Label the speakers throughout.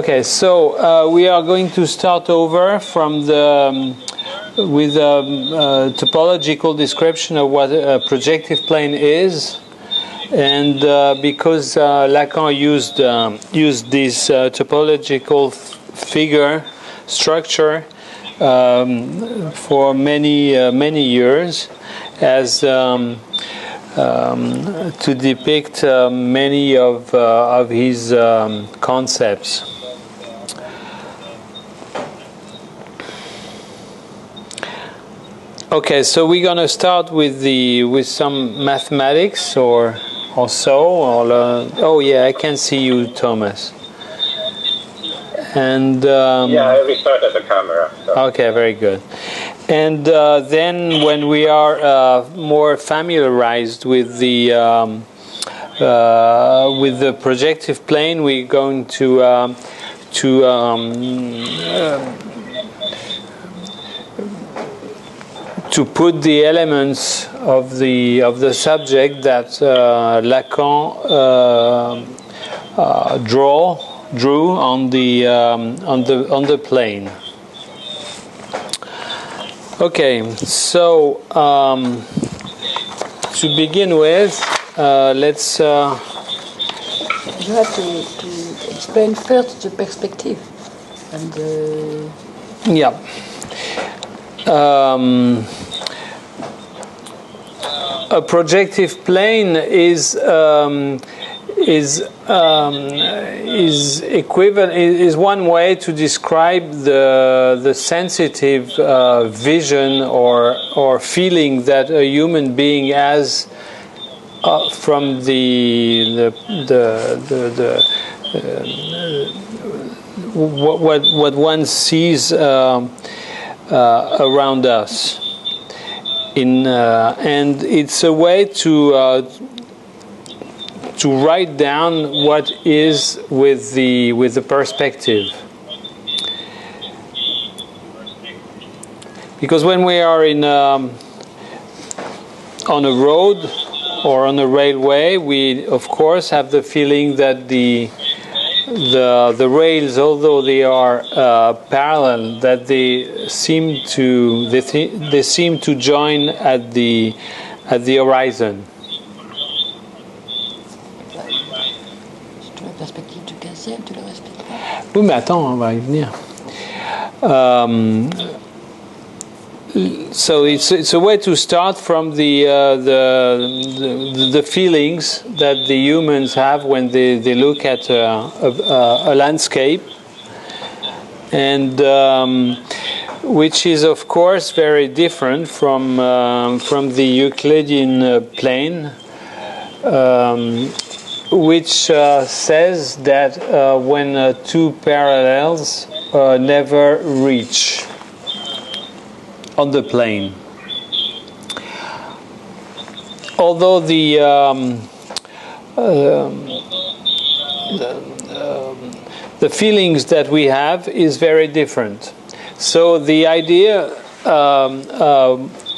Speaker 1: Okay, so we are going to start over from the with a topological description of what a projective plane is, and because Lacan used this topological figure structure for many years as to depict many of his concepts. Okay, so we're gonna start with some mathematics or so. Oh yeah, I can see you, Thomas. And
Speaker 2: yeah, I restarted the camera. So.
Speaker 1: Okay, very good. And then when we are more familiarized with the projective plane, we're going to put the elements of the subject that Lacan drew on the plane. Okay, so to begin with, let's.
Speaker 3: You have to explain first the perspective and.
Speaker 1: Yeah. A projective plane is equivalent, is one way to describe the sensitive vision or feeling that a human being has from what one sees around us. And it's a way to write down what is with the perspective, because when we are on a road or on a railway, we of course have the feeling that the rails, although they are parallel, that they seem to join at the horizon. Oui, mais attends, on va y venir. So it's a way to start from the feelings that the humans have when they look at a landscape, and which is of course very different from the Euclidean plane, which says that when two parallels never reach on the plane. Although the feelings that we have is very different. So the idea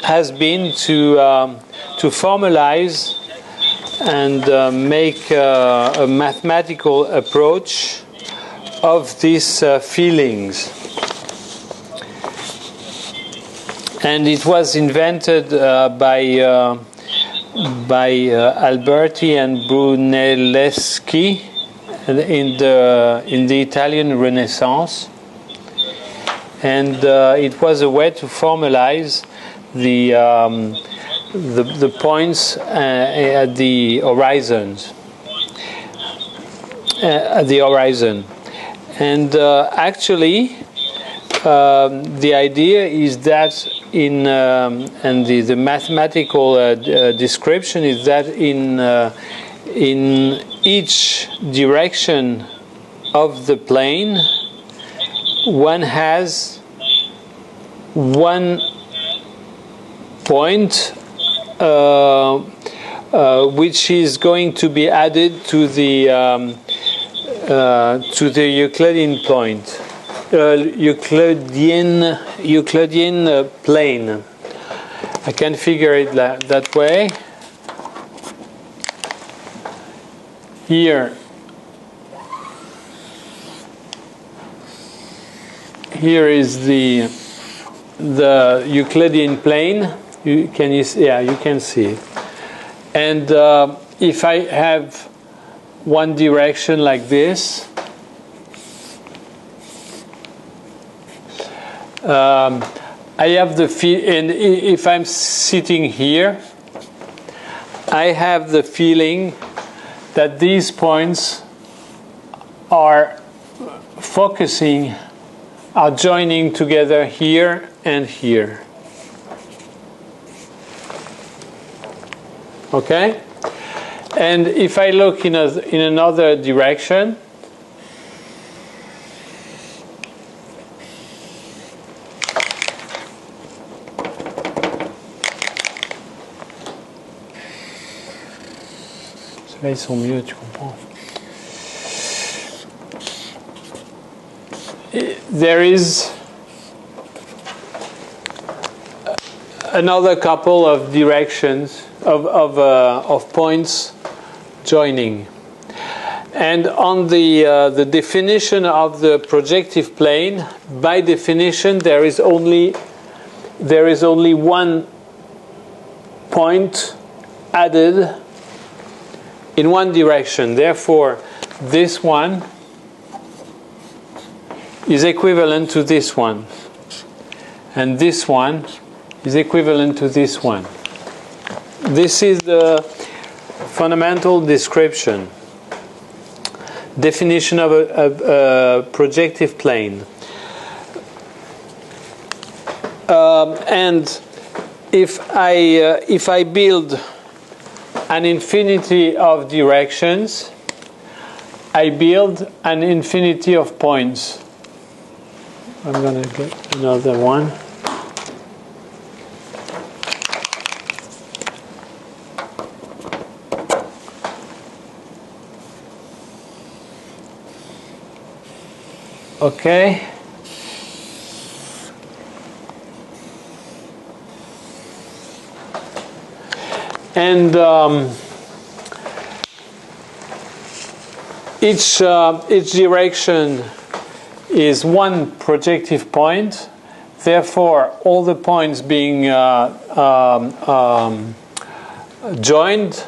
Speaker 1: has been to formalize and make a mathematical approach of these feelings. And it was invented by Alberti and Brunelleschi in the Italian Renaissance, and it was a way to formalize the points at the horizons. And actually, the idea is that and the mathematical description is that in each direction of the plane, one has one point which is going to be added to the Euclidean point. Euclidean plane. I can figure it that way. Here here is the Euclidean plane. You can see it. And if I have one direction like this, I have the and if I'm sitting here, I have the feeling that these points are focusing, are joining together here and here. Okay? And if I look in another direction, ceux-là ils sont mieux, tu comprends? There is another couple of directions of points joining, and on the definition of the projective plane, by definition there is only one point added in one direction. Therefore, this one is equivalent to this one, and this one is equivalent to this one. This is the fundamental definition of a projective plane. And if I build an infinity of directions, I build an infinity of points. I'm going to get another one. Okay. And each direction is one projective point. Therefore, all the points being joined,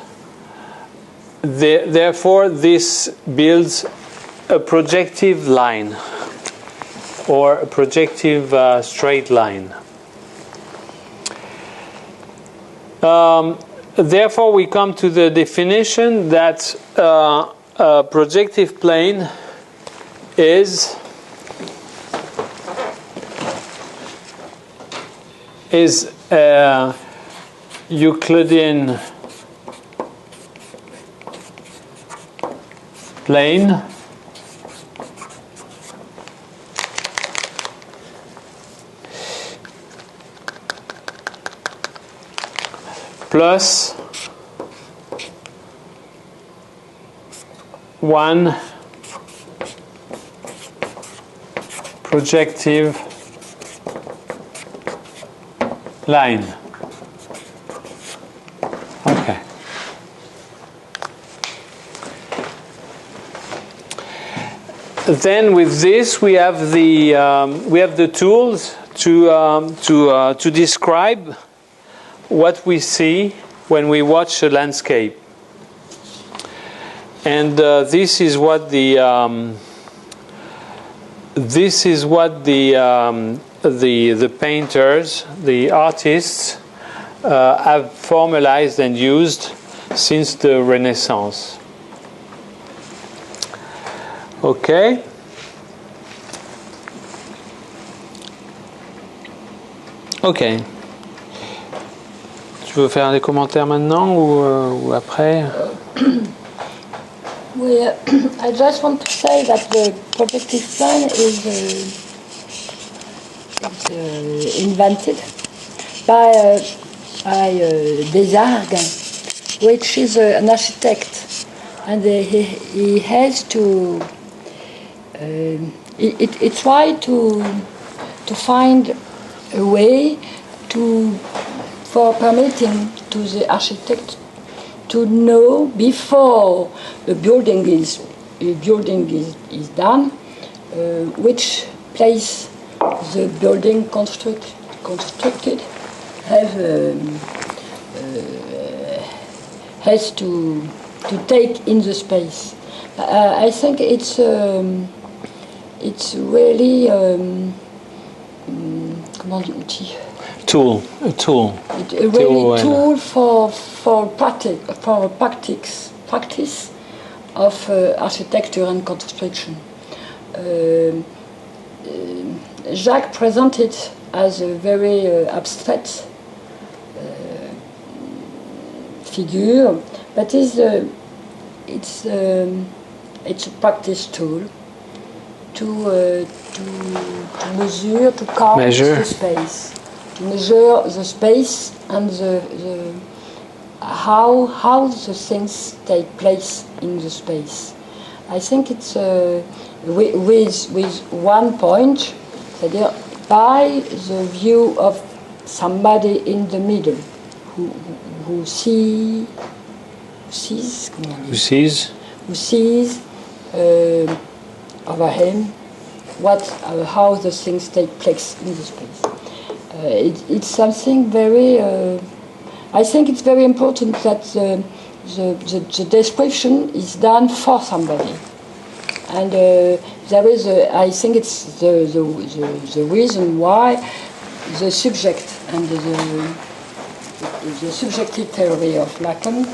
Speaker 1: therefore this builds a projective line, or a projective straight line. Therefore, we come to the definition that a projective plane is a Euclidean plane plus one projective line. Okay. Then with this we have the tools to describe what we see when we watch a landscape. And this is what the painters, the artists, have formalized and used since the Renaissance. Okay. Okay. Tu veux faire des commentaires maintenant ou après?
Speaker 3: I just want to say that the projective plane is invented by Desargues, which is an architect, and he has to. He tried to find a way for permitting to the architect to know before the building is done which place the building constructed has to take in the space. I think it's really comment on dit?
Speaker 1: A tool.
Speaker 3: It's a really tool for practice of architecture and construction. Jacques presented as a very abstract figure, but it's a practice tool to measure, to count the space, to measure the space and how the things take place in the space. I think it's with one point, c'est-à-dire by the view of somebody in the middle who sees over him how the things take place in the space. It's something very. I think it's very important that the description is done for somebody, and there is. I think it's the reason why the subject and the subjective theory of Lacan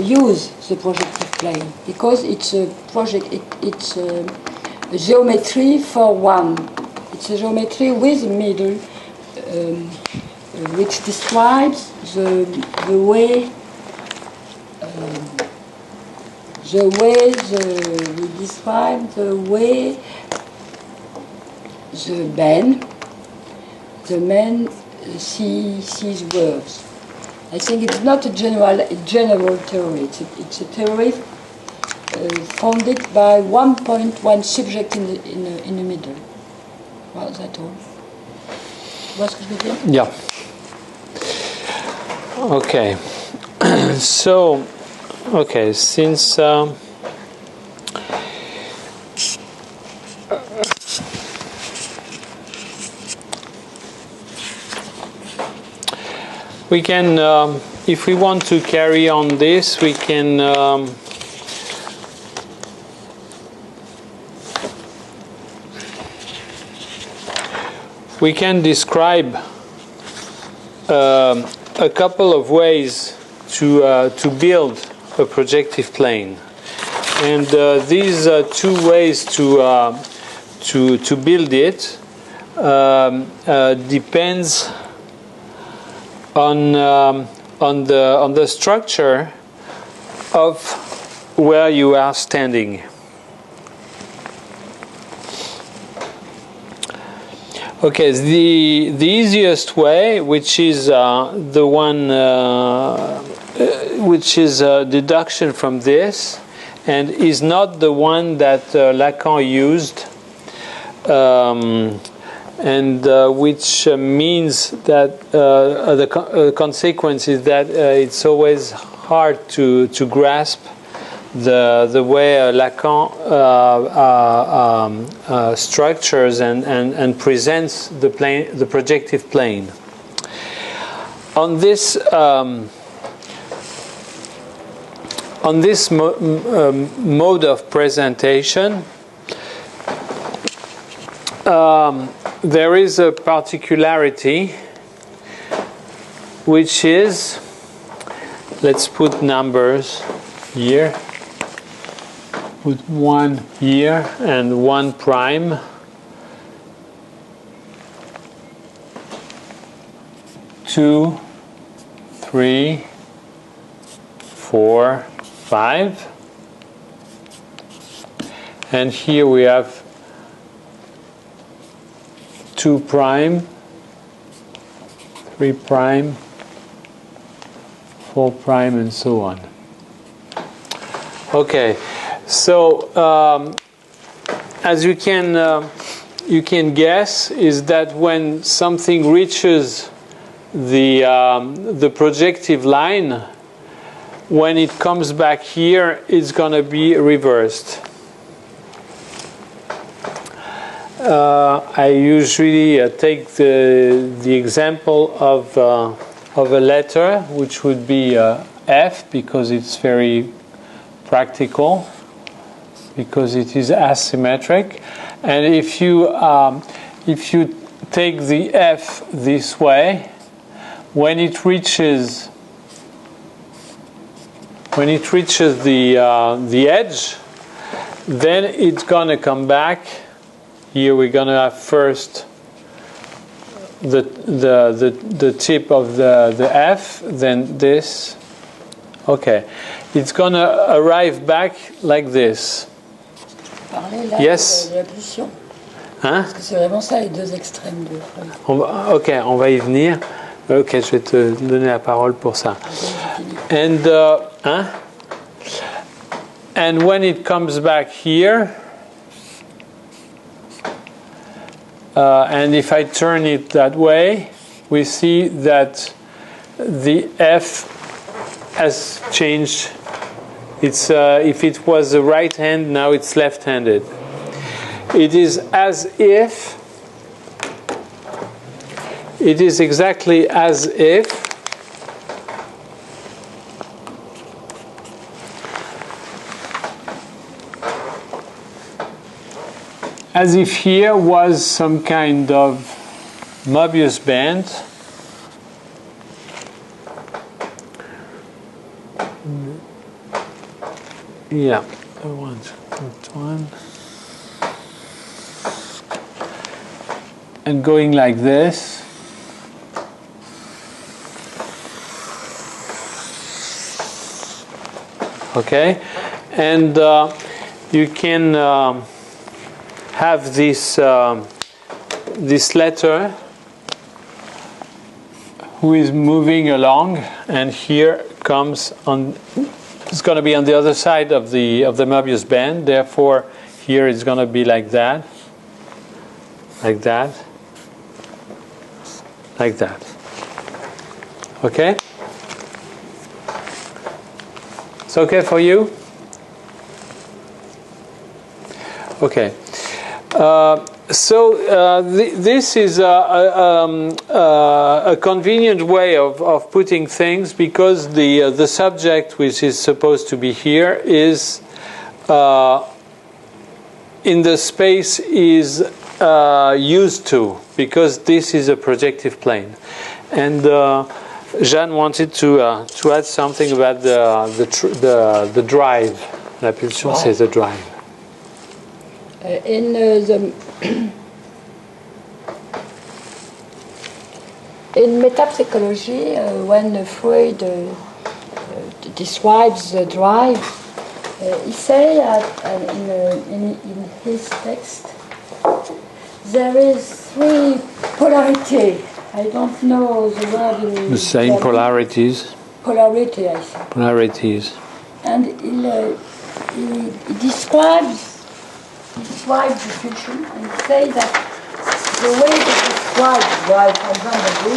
Speaker 3: use the projective plane, because it's a it's a geometry for one. It's a geometry with a middle, which describes the way the man sees words. I think it's not a general theory. It's a theory founded by one subject in the middle. Well, that's all. What's good?
Speaker 1: Yeah. Okay. So, okay, since we can, if we want to carry on this, we can describe a couple of ways to build a projective plane, and these two ways to build it depends on the structure of where you are standing. Okay, the easiest way, which is the one which is a deduction from this, and is not the one that Lacan used, and which means that the consequence is that it's always hard to grasp the way Lacan structures and presents the projective plane. On this mode of presentation, there is a particularity, which is, let's put numbers here, put 1 here and 1 prime, 2, 3, 4, 5, and here we have 2 prime, 3 prime, 4 prime, and so on. Okay, so as you can guess, is that when something reaches the projective line, when it comes back here, it's going to be reversed. I usually take the example of a letter, which would be F, because it's very practical, because it is asymmetric. And if you take the F this way, when it reaches the edge, then it's gonna come back. Here we're gonna have first the tip of the F, then this. Okay, it's gonna arrive back like this. Yes. Hein?
Speaker 3: Parce que c'est vraiment ça, les deux extrêmes de feuilles.
Speaker 1: Ok, on va y venir. Ok, je vais te donner la parole pour ça. And and when it comes back here, and if I turn it that way, we see that the F has changed. It's if it was the right hand, now it's left-handed. It is as if, it is exactly as if here was some kind of Mobius band. Yeah, I want that one. And going like this. Okay, and you can have this letter who is moving along, and here comes on. It's going to be on the other side of the Mobius band. Therefore, here it's going to be like that, like that, like that. Okay? It's okay for you? Okay. This is a convenient way of putting things, because the subject, which is supposed to be here, is in the space is used to, because this is a projective plane. And Jeanne wanted to add something about the drive. La pulsion, c'est the drive.
Speaker 3: In metapsychology, when Freud describes the drive, he says in his text there is three polarity. I don't know the word in
Speaker 1: the same German. Polarities.
Speaker 3: Polarity, I think.
Speaker 1: Polarities.
Speaker 3: And he describes the function, and say that the way to describe drive, for example,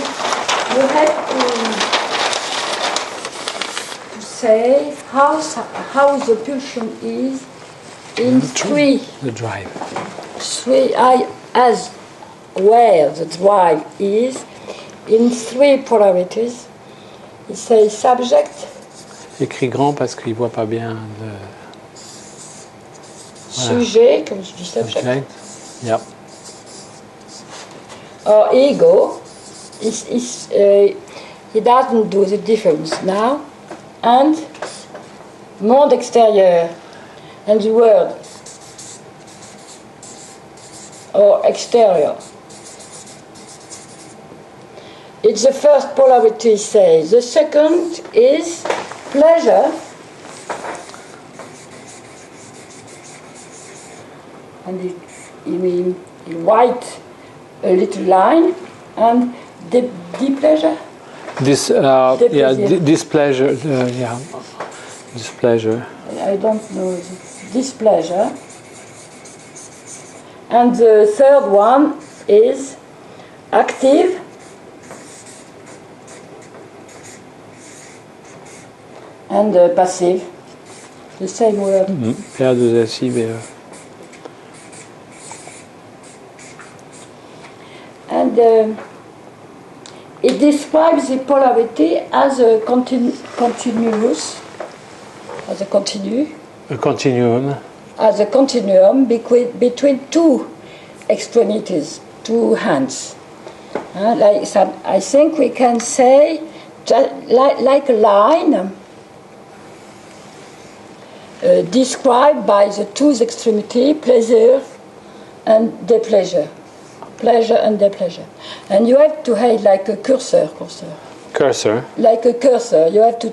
Speaker 3: you have to say how the pulsion is in three.
Speaker 1: The drive.
Speaker 3: Three, as where the drive is in three polarities. It says subject.
Speaker 1: Écrit grand parce qu'il voit pas bien le.
Speaker 3: Sujet, comme je dis subject.
Speaker 1: Yep.
Speaker 3: Or ego, he doesn't do the difference now. And monde extérieur, and the word, or exterior. It's the first polarity, say. The second is pleasure. And he write a little line, and displeasure.
Speaker 1: Displeasure. Displeasure.
Speaker 3: I don't know displeasure. And the third one is active. And passive. The same word.
Speaker 1: PA2SI, BE.
Speaker 3: it describes the polarity as a continuous, as a
Speaker 1: continuum,
Speaker 3: as a continuum between two extremities, two hands. I think we can say like a line described by the two extremities, pleasure and displeasure. Pleasure and displeasure. And you have to have like a cursor. Like a cursor. You have to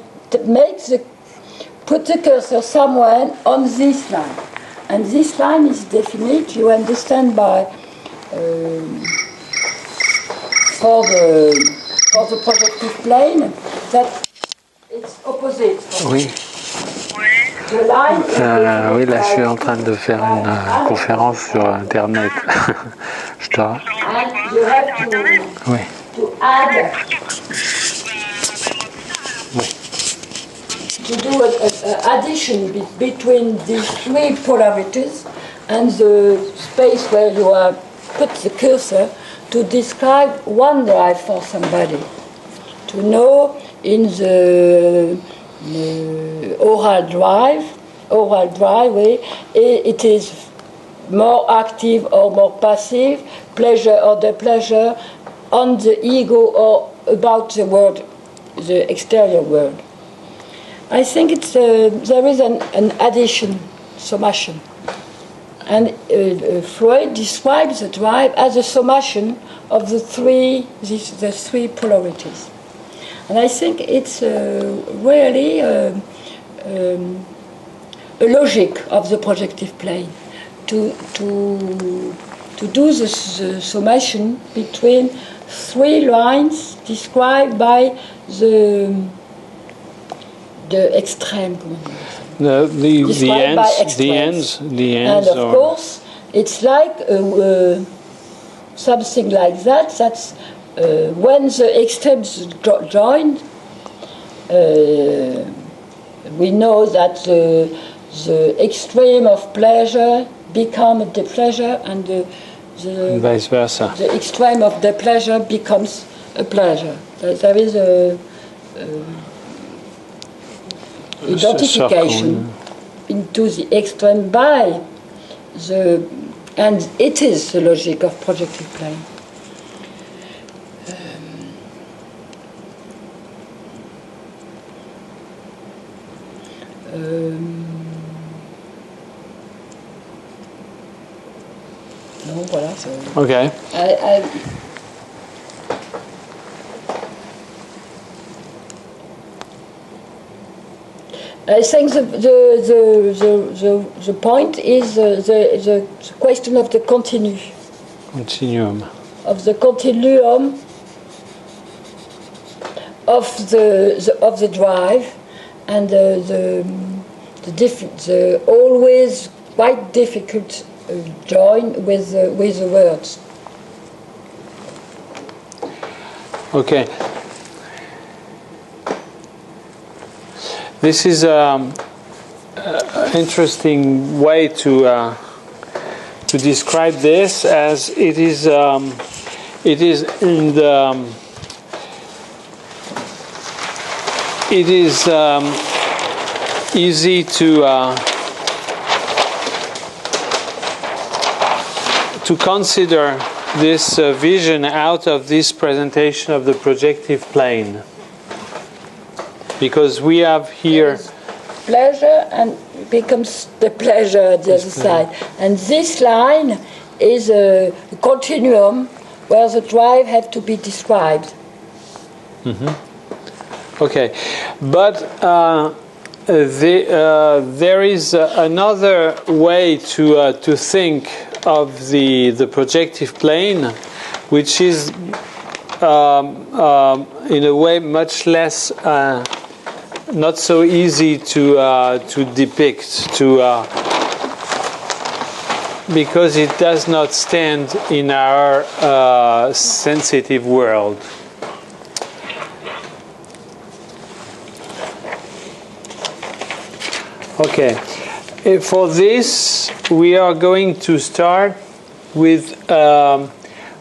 Speaker 3: put the cursor somewhere on this line. And this line is definite, you understand, by for the projective plane that it's opposite.
Speaker 1: Oui.
Speaker 3: The line
Speaker 1: Oui, là je suis en train de faire une conférence sur Internet. Je te...
Speaker 3: And you have
Speaker 1: Oui.
Speaker 3: to add,
Speaker 1: Oui.
Speaker 3: to do an addition between these three polarities and the space where you are put the cursor to describe one drive for somebody. To know in the oral drive, it is more active or more passive, pleasure or displeasure, on the ego or about the world, the exterior world. I think it's there is an addition, summation. And Freud describes the drive as a summation of the three polarities. And I think it's really a logic of the projective plane to do the summation between three lines described by the extreme.
Speaker 1: The ends.
Speaker 3: And of course, it's like something like that. That's when the extremes join. We know that the extreme of pleasure become displeasure, and the
Speaker 1: vice versa.
Speaker 3: The extreme of displeasure becomes a pleasure. There is a identification into the extreme by and it is the logic of projective plane. Non, voilà.
Speaker 1: Okay.
Speaker 3: I think the point is the question of the
Speaker 1: continuum.
Speaker 3: Of the continuum of the drive, and the always quite difficult join with the words.
Speaker 1: Okay. This is an interesting way to describe this, as it is in the it is easy to consider this vision out of this presentation of the projective plane. Because we have here
Speaker 3: pleasure and becomes the pleasure at the other side. And this line is a continuum where the drive have to be described.
Speaker 1: Mm-hmm. Okay. But there is another way to think of the projective plane, which is in a way much less not so easy to depict, because it does not stand in our sensitive world. Okay, for this we are going to start with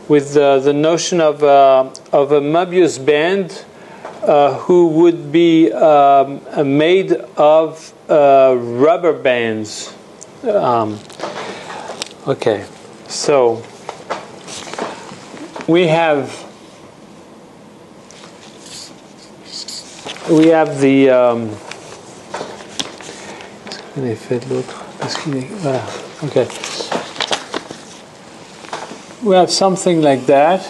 Speaker 1: the notion of a Möbius band who would be made of rubber bands. Okay, so we have the okay. We have something like that.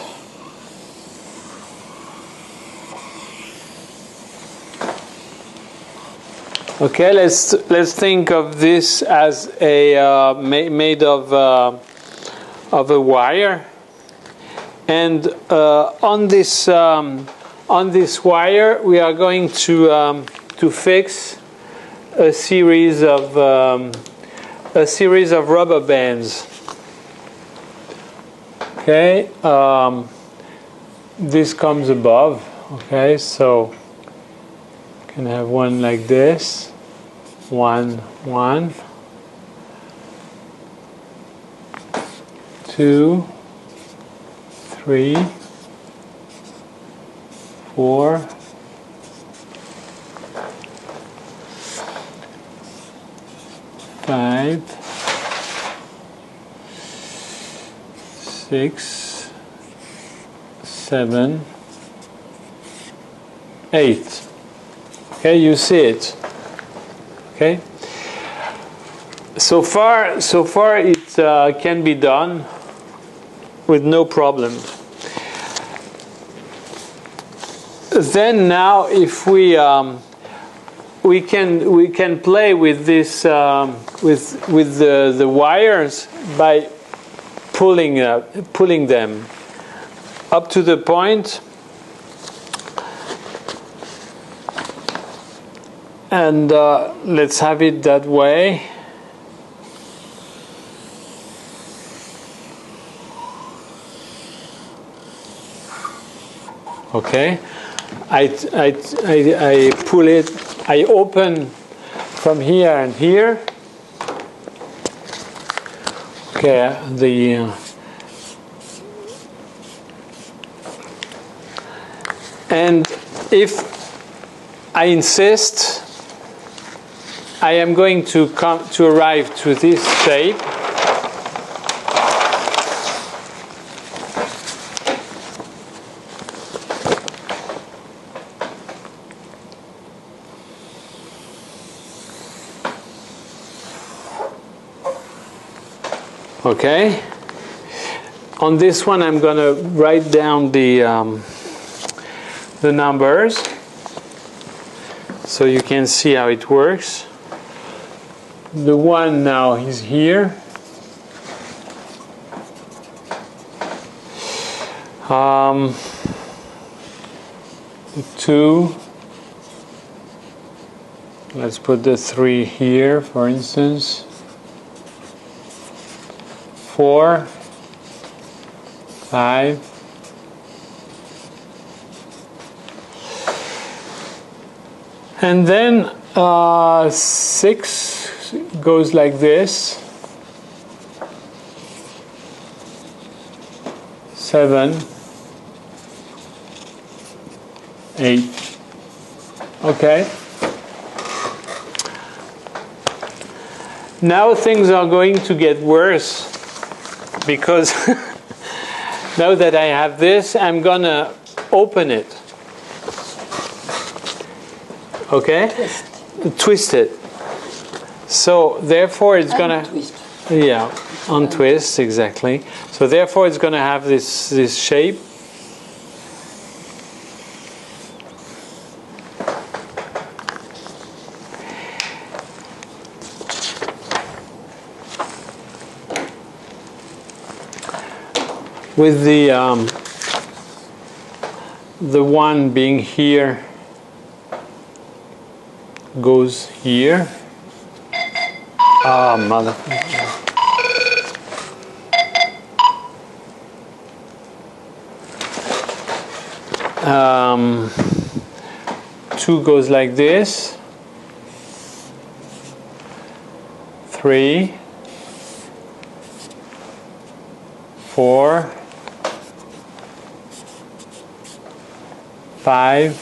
Speaker 1: Okay, let's think of this as a made of a wire, and on this wire we are going to fix a series of rubber bands. Okay, this comes above. Okay, so you can have one like this, one, 2, 3, 4, 5, 6, 7, 8. Okay, you see it. Okay. So far it can be done with no problem. Then now, if we can play with this with the wires by pulling them up to the point, and let's have it that way. Okay, I pull it, I open from here and here. Okay, and if I insist, I am going to arrive to this shape. Okay. On this one, I'm going to write down the numbers so you can see how it works. The one now is here. The 2. Let's put the 3 here, for instance. 4, 5, 6 goes like this. 7, 8. Okay. Now things are going to get worse, because now that I have this, I'm gonna open it. Okay? Twist it. So therefore it's gonna untwist, exactly. So therefore it's gonna have this shape. With the one being here goes here. Ah, mother. 2 goes like this. 3, 4, 5.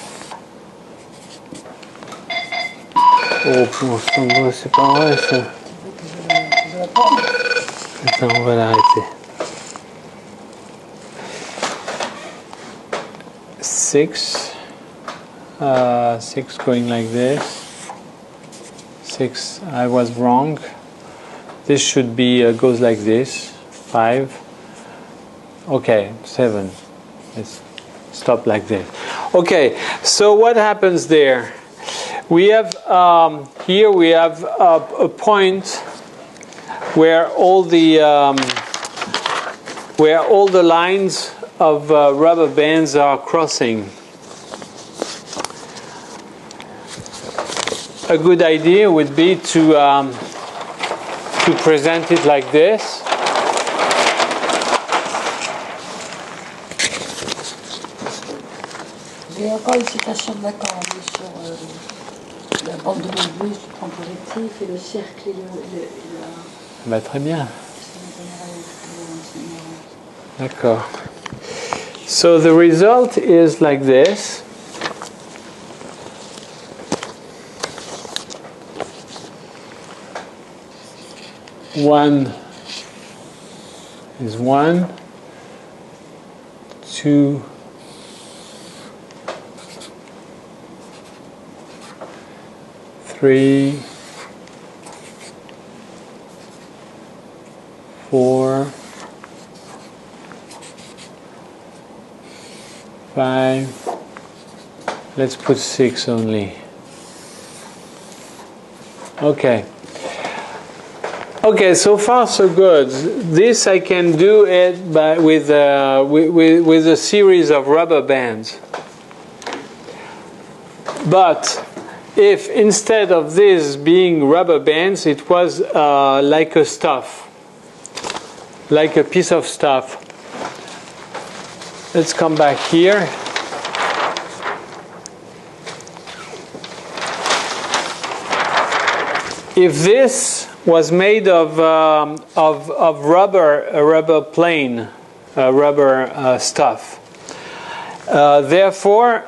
Speaker 1: Oh, pour son beau, c'est pas vrai ça. Attends, on va l'arrêter. 6. 6 going like this. 6, I was wrong. This should be, goes like this. 5. Okay, 7. Let's stop like this. Okay, so what happens there? We have, here we have a point where all the lines of rubber bands are crossing. A good idea would be to present it like this.
Speaker 3: J'ai encore une citation de Lacan sur la bande de Möbius, du plan projectif et le cercle et la...
Speaker 1: Bah, très bien. D'accord. So the result is like this. One is 1, 2, 3, 4, 5. Let's put 6 only. Okay. Okay, so far so good. This I can do it with a series of rubber bands. But if instead of this being rubber bands, it was like a stuff, like a piece of stuff. Let's come back here. If this was made of rubber, a rubber plane, rubber stuff. Therefore,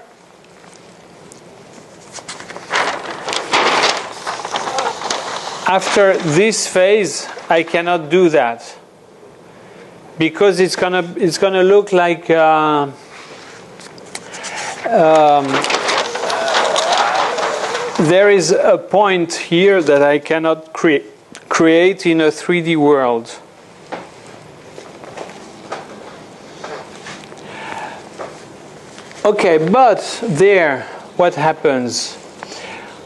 Speaker 1: after this phase, I cannot do that because it's gonna look like there is a point here that I cannot create in a 3D world. Okay, but there, what happens?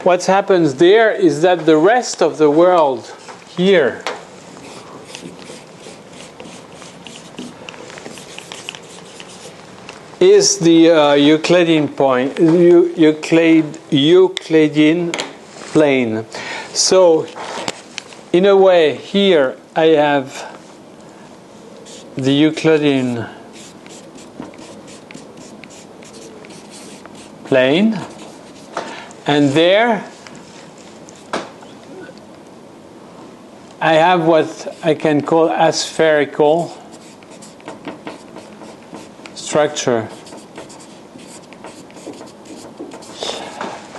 Speaker 1: What happens there is that the rest of the world here is the Euclidean point, Euclidean plane. So, in a way, here I have the Euclidean plane, and there I have what I can call a spherical structure.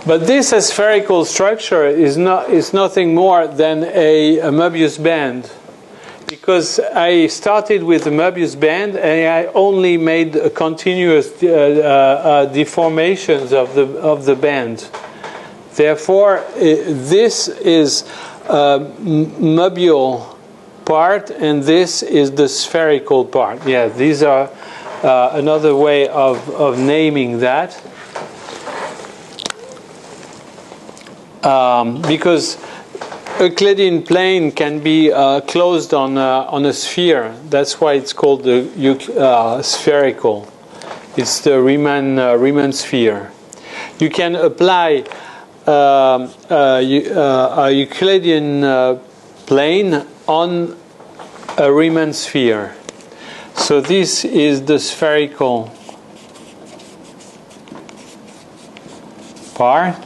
Speaker 1: But this spherical structure is nothing more than a Möbius band, because I started with the Möbius band and I only made a continuous deformations of the band. Therefore, this is a Möbius part and this is the spherical part. Yeah, these are another way of naming that. Because Euclidean plane can be closed on a sphere. That's why it's called the spherical. It's the Riemann sphere. You can apply a Euclidean plane on a Riemann sphere. So this is the spherical part.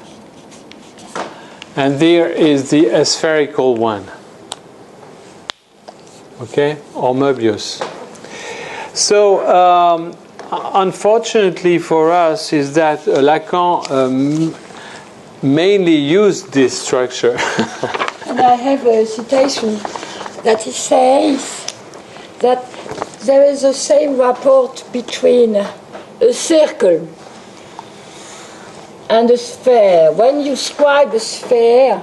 Speaker 1: And there is the aspherical one. Okay, or Möbius. So unfortunately for us is that Lacan mainly used this structure.
Speaker 3: And I have a citation that he says that there is the same rapport between a circle and a sphere. When you scribe a sphere,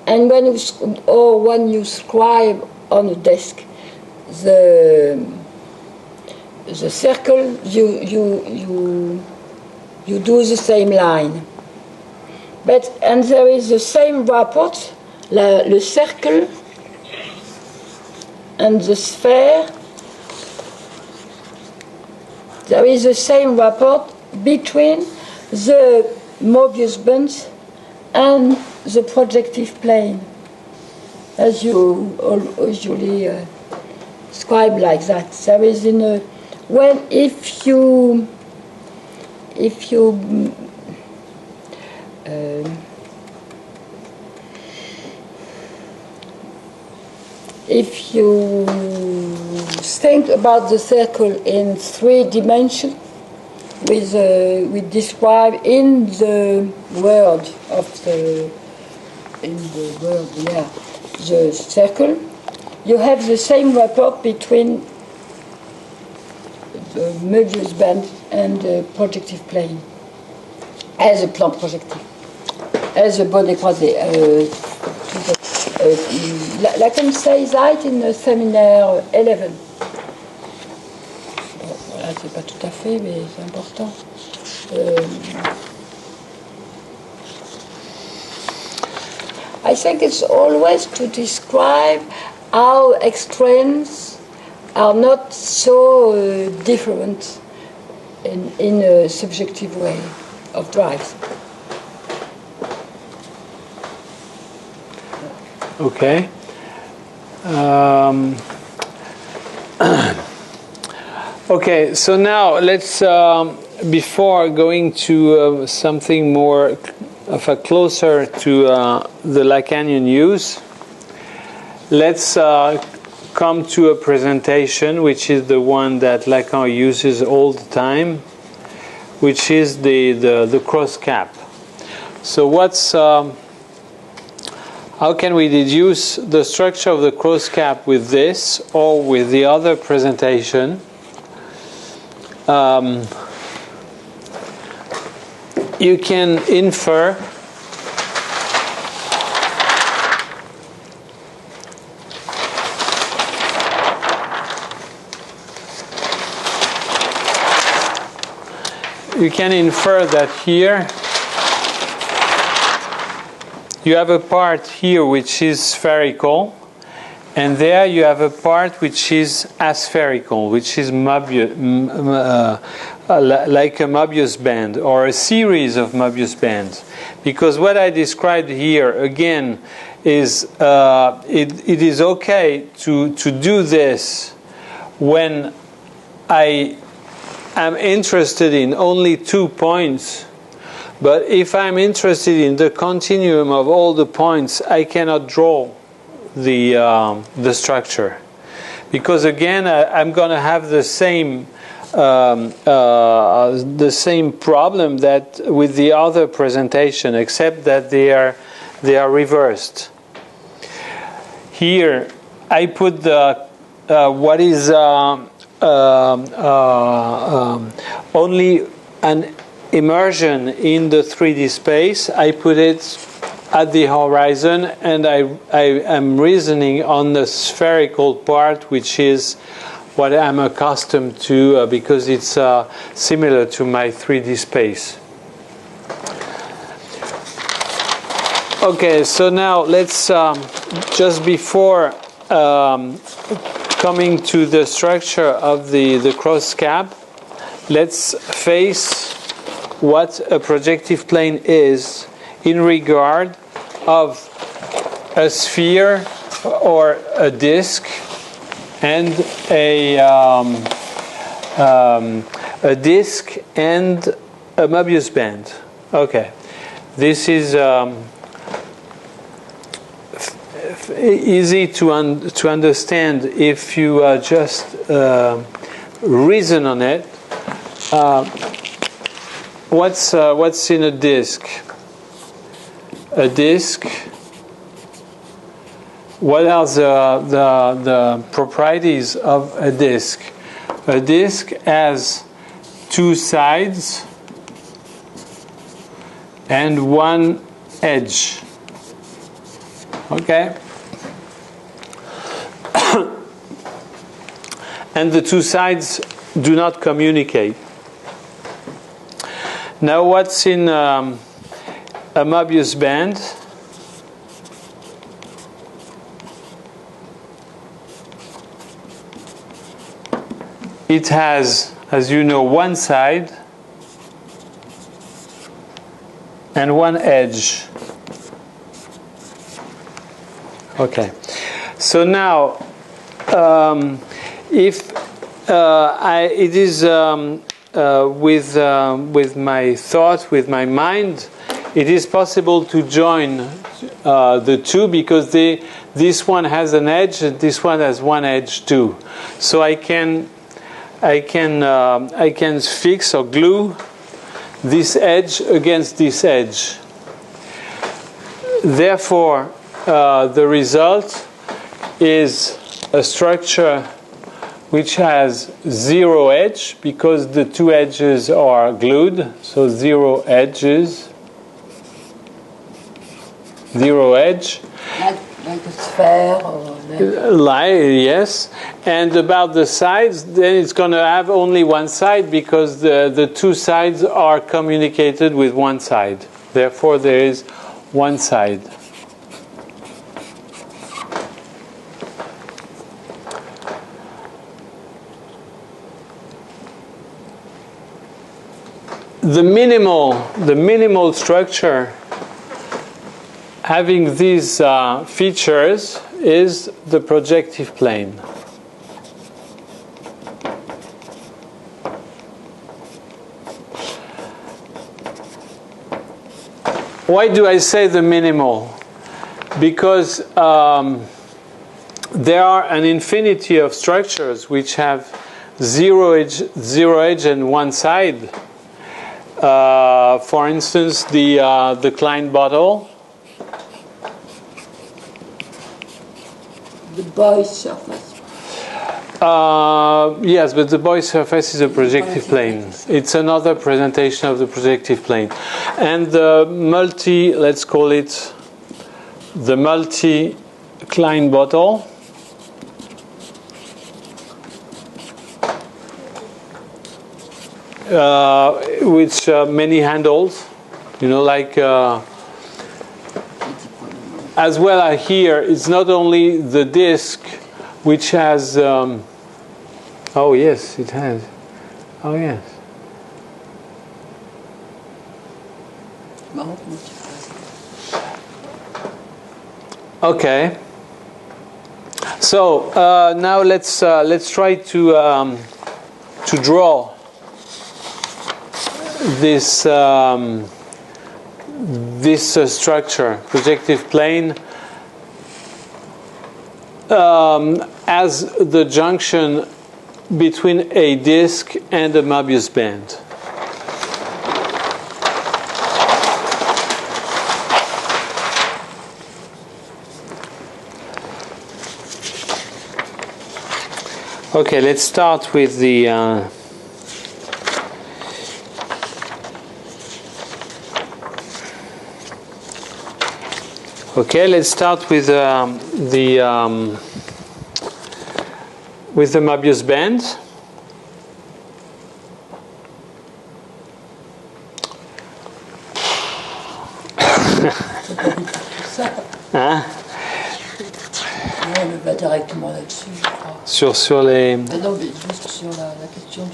Speaker 3: and when you scribe on a desk the circle, you do the same line. And there is the same rapport, le cercle and the sphere. There is the same rapport between the Mobius band and the projective plane, as you usually scribe like that. There is if you think about the circle in 3 dimensions, we describe in the world the circle, you have the same rapport between the Möbius band and the projective plane as a plan projective, as a bonnet croisé. Lacan says that in the séminaire 11. Voilà, c'est pas tout à fait, mais c'est important. I think it's always to describe how extremes are not so different in a subjective way of drives.
Speaker 1: Okay. Okay, so now let's, before going to something more closer to the Lacanian use, let's come to a presentation which is the one that Lacan uses all the time, which is the cross cap. So how can we deduce the structure of the cross cap with this or with the other presentation? You can infer that here you have a part here which is spherical, and there you have a part which is aspherical, which is like a Mobius band or a series of Mobius bands. Because what I described here again is it is okay to do this when I am interested in only 2 points. But if I'm interested in the continuum of all the points, I cannot draw the structure, because again I'm going to have the same problem that with the other presentation, except that they are reversed. Here I put what is only an immersion in the 3D space. I put it at the horizon, and I am reasoning on the spherical part, which is what I'm accustomed to because it's similar to my 3D space. Okay, so now let's just before coming to the structure of the cross cap, let's face what a projective plane is in regard of a sphere or a disk and a disk and a Mobius band. Okay, this is easy to understand if you just reason on it. what's in a disk? A disk. What are the properties of a disk? A disk has two sides and one edge. Okay? And the two sides do not communicate. Now, what's in a Möbius band? It has, as you know, one side and one edge. Okay. So now, if it is with my thought, with my mind, it is possible to join the two because this one has an edge and this one has one edge too. So I can fix or glue this edge against this edge. Therefore, the result is a structure which has zero edge because the two edges are glued. So zero edges, zero edge.
Speaker 3: Like a sphere or
Speaker 1: yes. And about the sides, then it's going to have only one side because the two sides are communicated with one side. Therefore, there is one side. The minimal structure having these features is the projective plane. Why do I say the minimal? Because there are an infinity of structures which have zero edge and one side. For instance, the Klein bottle.
Speaker 3: the Boy's surface.
Speaker 1: Yes, but the Boy's surface is a projective plane. It's another presentation of the projective plane. And the let's call it the multi-Klein bottle. Which many handles, like as well as here, it's not only the disk which has. Oh yes, it has. Oh yes. Okay. So now let's try to draw this structure, projective plane, as the junction between a disk and a Möbius band. Okay, let's start with the okay, let's start with the Möbius band. Hein?
Speaker 3: On va directement là-dessus, je crois.
Speaker 1: Sur les.
Speaker 3: Non, mais juste sur la question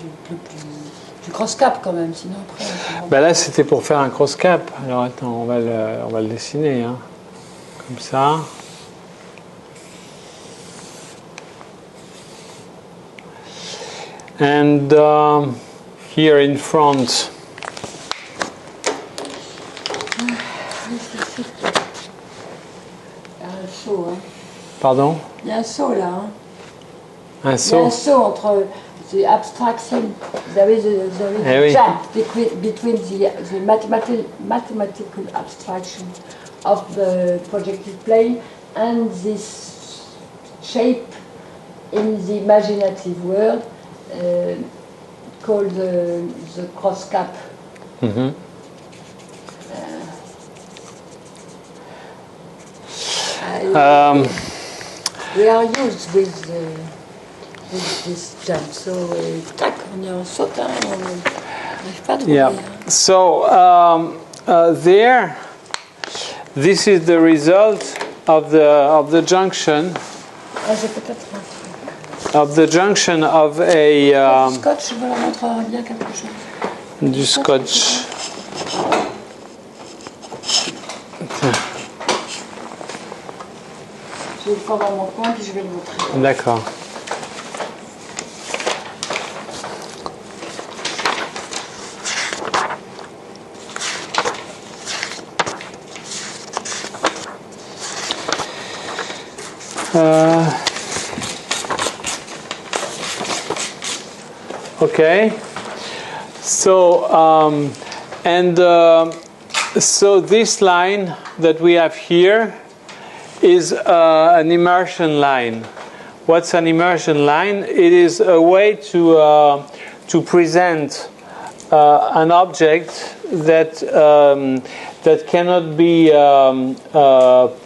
Speaker 3: du cross-cap quand même, sinon après.
Speaker 1: Ben là, c'était pour faire un cross-cap. Alors attends, on va le dessiner, hein. Comme ça. And here in front.
Speaker 3: Il y a un saut, hein.
Speaker 1: Pardon?
Speaker 3: Il y a un saut là, hein.
Speaker 1: Un
Speaker 3: Il y a
Speaker 1: saut?
Speaker 3: un saut entre. the abstract thing. There is a jump between the mathematical abstraction of the projective plane and this shape in the imaginative world called the cross cap.
Speaker 1: Mm-hmm.
Speaker 3: We are used with this jump, so tac, on est en saute, on n'arrive pas à trouver.
Speaker 1: Yeah. So there, this is the result of the junction. Of the junction of a.
Speaker 3: Du scotch, je leur montrerai bien quelque chose.
Speaker 1: Du scotch.
Speaker 3: Je vais le prendre dans mon coin puis je vais le montrer.
Speaker 1: D'accord. Okay, so so this line that we have here is an immersion line. What's an immersion line? It is a way to present an object that that cannot be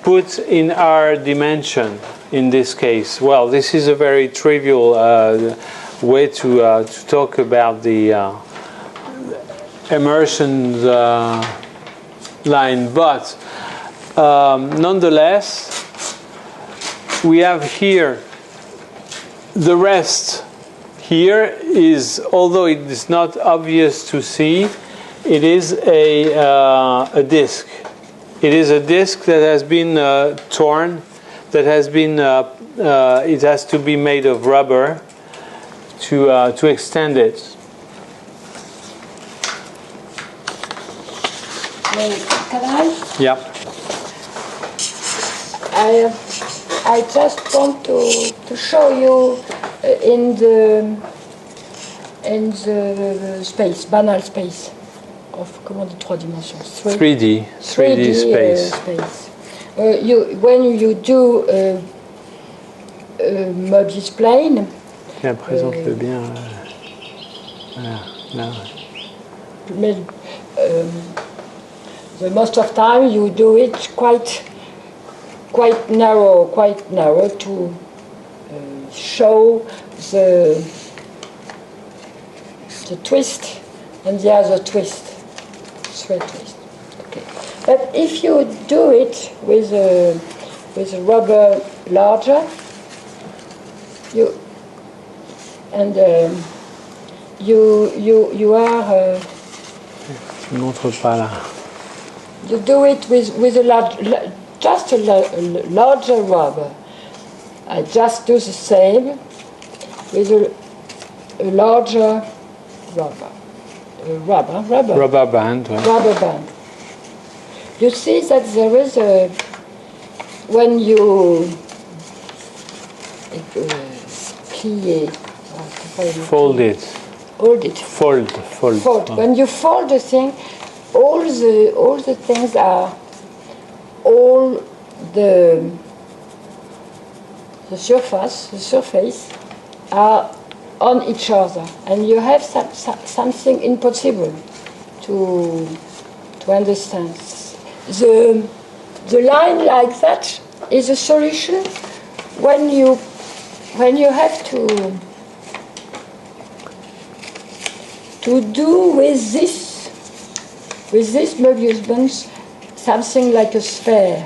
Speaker 1: put in our dimension. In this case, well, this is a very trivial way to talk about the immersion line, but nonetheless, we have here the rest. Here is, although it is not obvious to see, it is a disk. It is a disk that has been torn. That has been. It has to be made of rubber to extend it.
Speaker 3: Can I?
Speaker 1: Yeah.
Speaker 3: I just want to show you in the space, banal space of comment dire 3 dimensions.
Speaker 1: 3D space.
Speaker 3: When you do Mobius plane.
Speaker 1: Tiens, présente-le bien. Voilà, là.
Speaker 3: The most of time you do it quite narrow to show the twist and the other twist, thread twist. Okay. But if you do it with a rubber larger, you are.
Speaker 1: Je ne montre pas là.
Speaker 3: You do it with a larger rubber. I just do the same with a larger rubber
Speaker 1: band. Ouais.
Speaker 3: Rubber band. You see that there is a when you
Speaker 1: fold it.
Speaker 3: Hold it.
Speaker 1: Fold.
Speaker 3: Oh. When you fold the thing, all the things are all the surface are on each other, and you have something impossible to understand. The line like that is a solution when you have to do with this Mobius bands something like a sphere.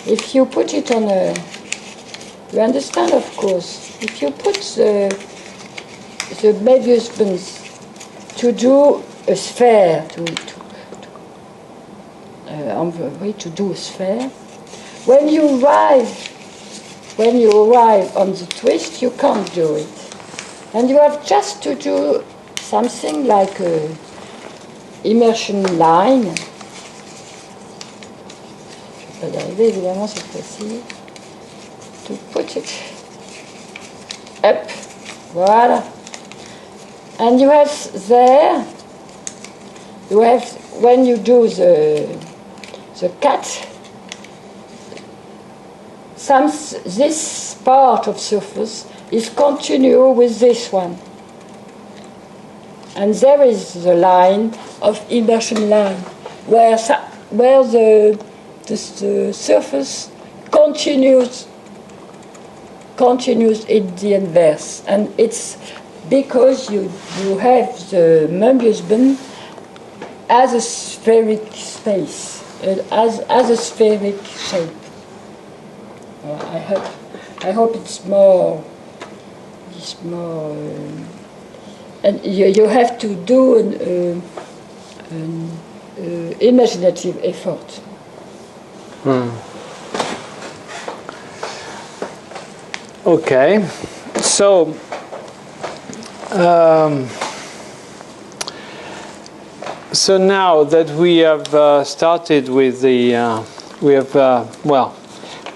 Speaker 3: If you put it on a, you understand, of course. If you put the Mobius bands to do a sphere, to do a sphere, when you arrive on the twist, you can't do it, and you have just to do something like a immersion line. Je vais pas y arriver évidemment cette fois-ci. To put it up Voilà. And you have there, you have, when you do the cut, this part of surface is continuous with this one. And there is the line of immersion line, where the surface continues in the inverse. And it's because you have the Möbius band as a spheric space, as a spheric shape. I hope it's more. And you have to do an imaginative effort.
Speaker 1: Okay, so so now that we have started with the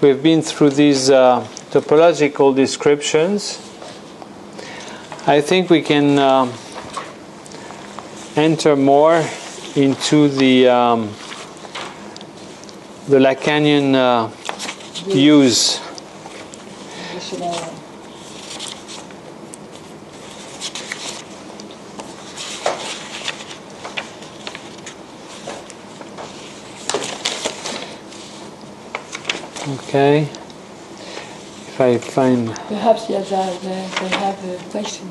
Speaker 1: we've been through these topological descriptions. I think we can enter more into the Lacanian use. Okay. If I find.
Speaker 3: Perhaps yes, they have a question.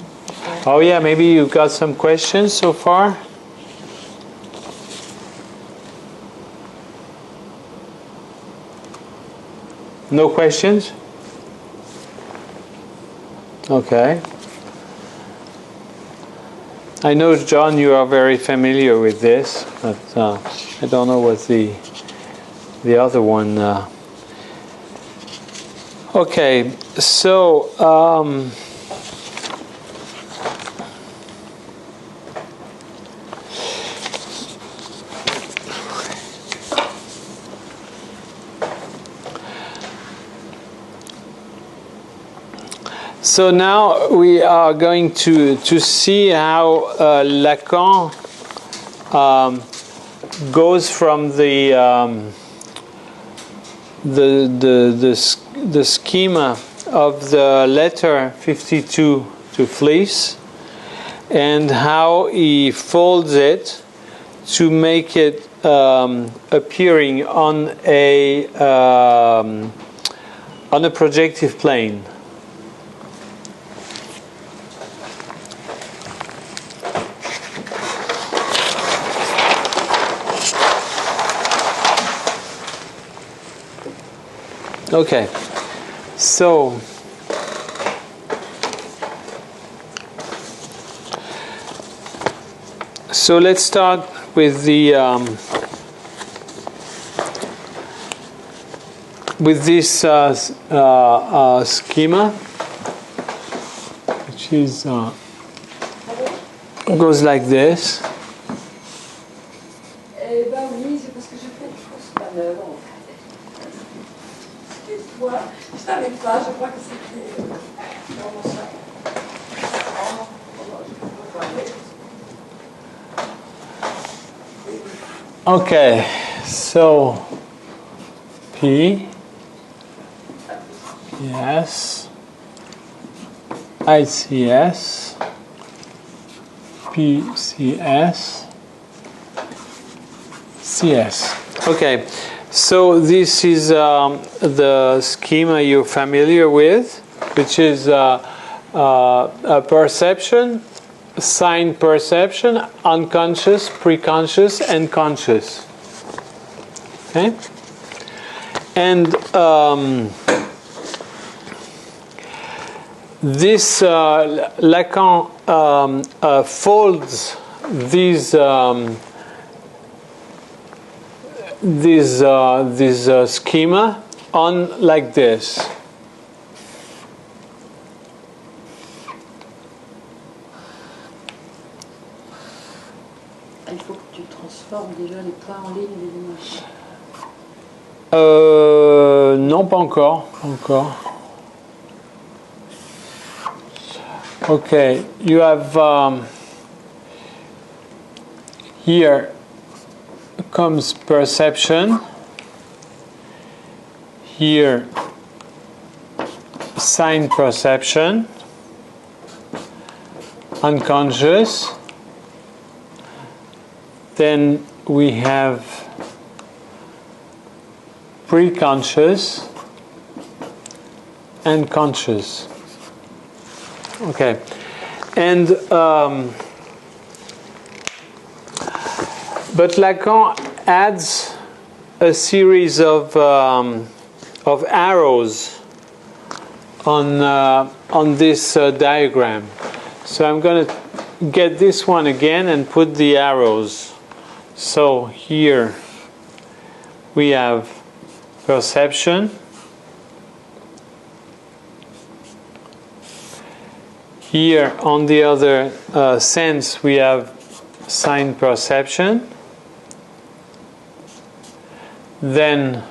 Speaker 1: Oh yeah, maybe you've got some questions so far. No questions? Okay. I know, John, you are very familiar with this, but I don't know what the other one. Okay, so so now we are going to see how Lacan goes from the schema of the letter 52 to Fleece, and how he folds it to make it appearing on a projective plane. Okay, so let's start with the with this schema, which is goes like this. Okay, so P, yes, ICS, PCS, CS. Okay, so this is the schema you're familiar with, which is a perception, sign perception, unconscious, preconscious, and conscious. Okay? And this Lacan folds this schema on like this.
Speaker 3: Il faut que tu transformes déjà les points en ligne et les images.
Speaker 1: Non, pas encore. Pas encore. Okay, you have here comes perception, here sign perception, unconscious, then we have pre-conscious and conscious. Okay, and but Lacan adds a series of arrows on this diagram. So I'm going to get this one again and put the arrows. So here we have perception. Here on the other sense we have sign perception. Then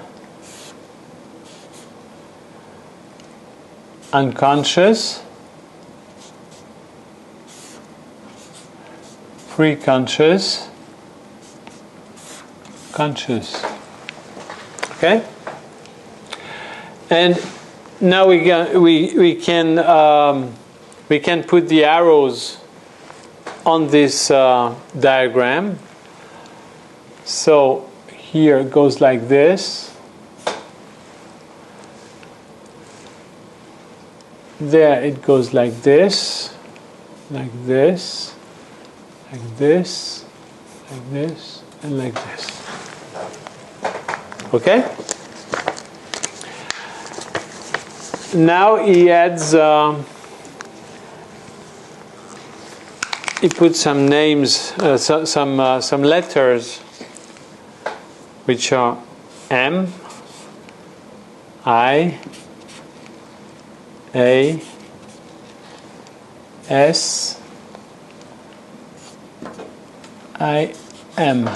Speaker 1: unconscious, pre-conscious, conscious. Okay, and now we can put the arrows on this diagram. So here it goes like this. There it goes like this, like this, like this, like this, and like this. Okay? Now he adds, he puts some names, some letters, which are M, I, A, S, I, M.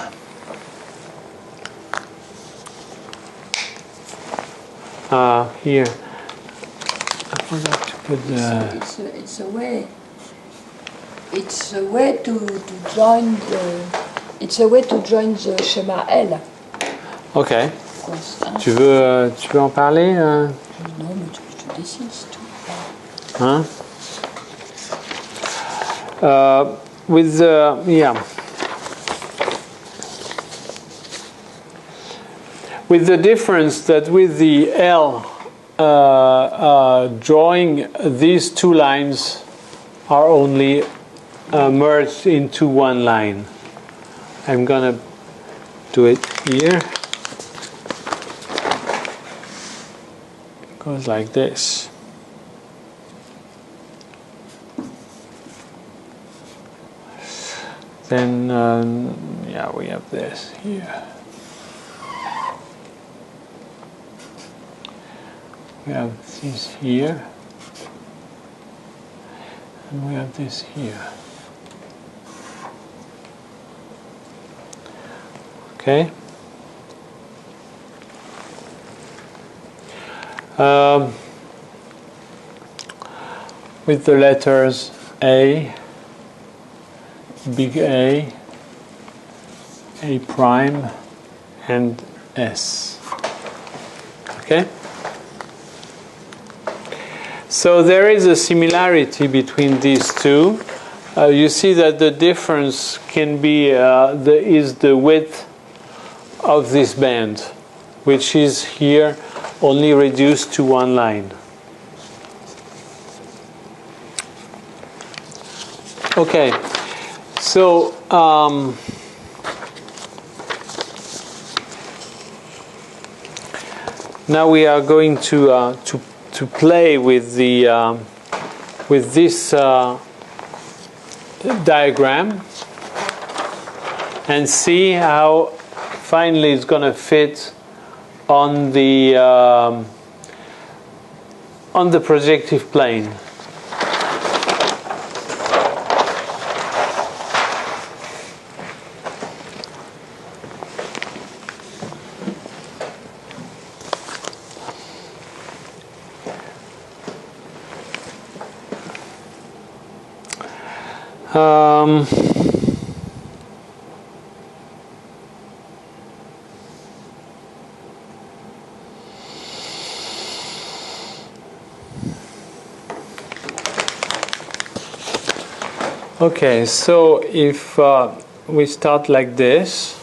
Speaker 1: Here, I forgot to put the.
Speaker 3: It's a way. It's a way to join the. It's a way to join the schéma L.
Speaker 1: Ok.
Speaker 3: Course,
Speaker 1: tu veux en parler
Speaker 3: Non, mais je te décide, c'est tout.
Speaker 1: Hein? With the with the difference that with the L drawing, these two lines are only merged into one line. I'm gonna do it here. It goes like this. Then yeah, we have this here. We have this here, and we have this here. Okay. With the letters A, big A prime, and S. Okay? So there is a similarity between these two. You see that the difference can be is the width of this band, which is here only reduced to one line. Okay, so now we are going to play with the with this diagram and see how finally it's going to fit on the projective plane. Um, okay, so if we start like this,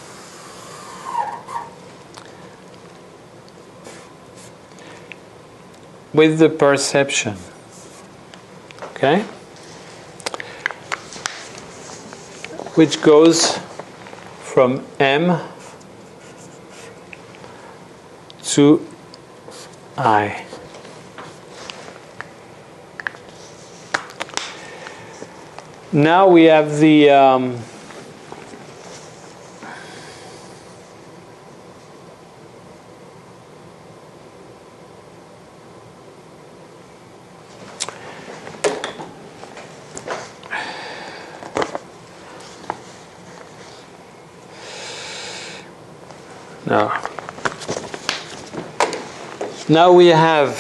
Speaker 1: with the perception, okay, which goes from M to I. Now we have the now we have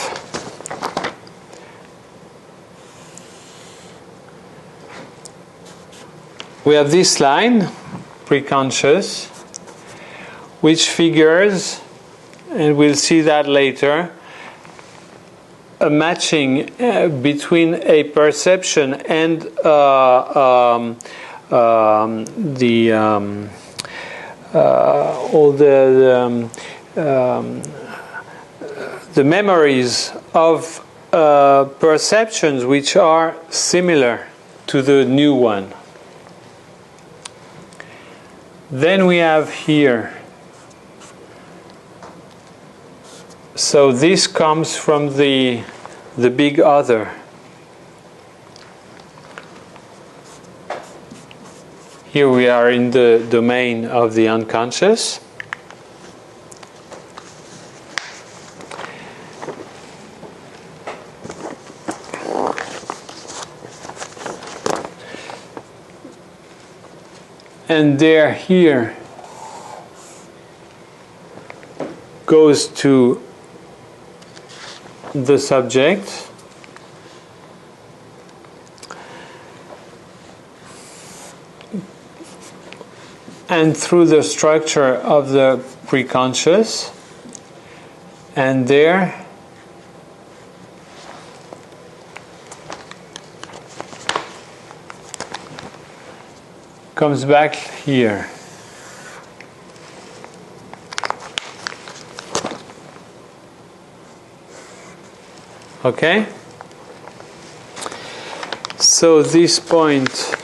Speaker 1: this line, preconscious, which figures, and we'll see that later, a matching between a perception and all the memories of perceptions which are similar to the new one. Then we have here, so this comes from the big other. Here we are in the domain of the unconscious. And there, here, goes to the subject. And through the structure of the preconscious. And there, comes back here. Okay? So this point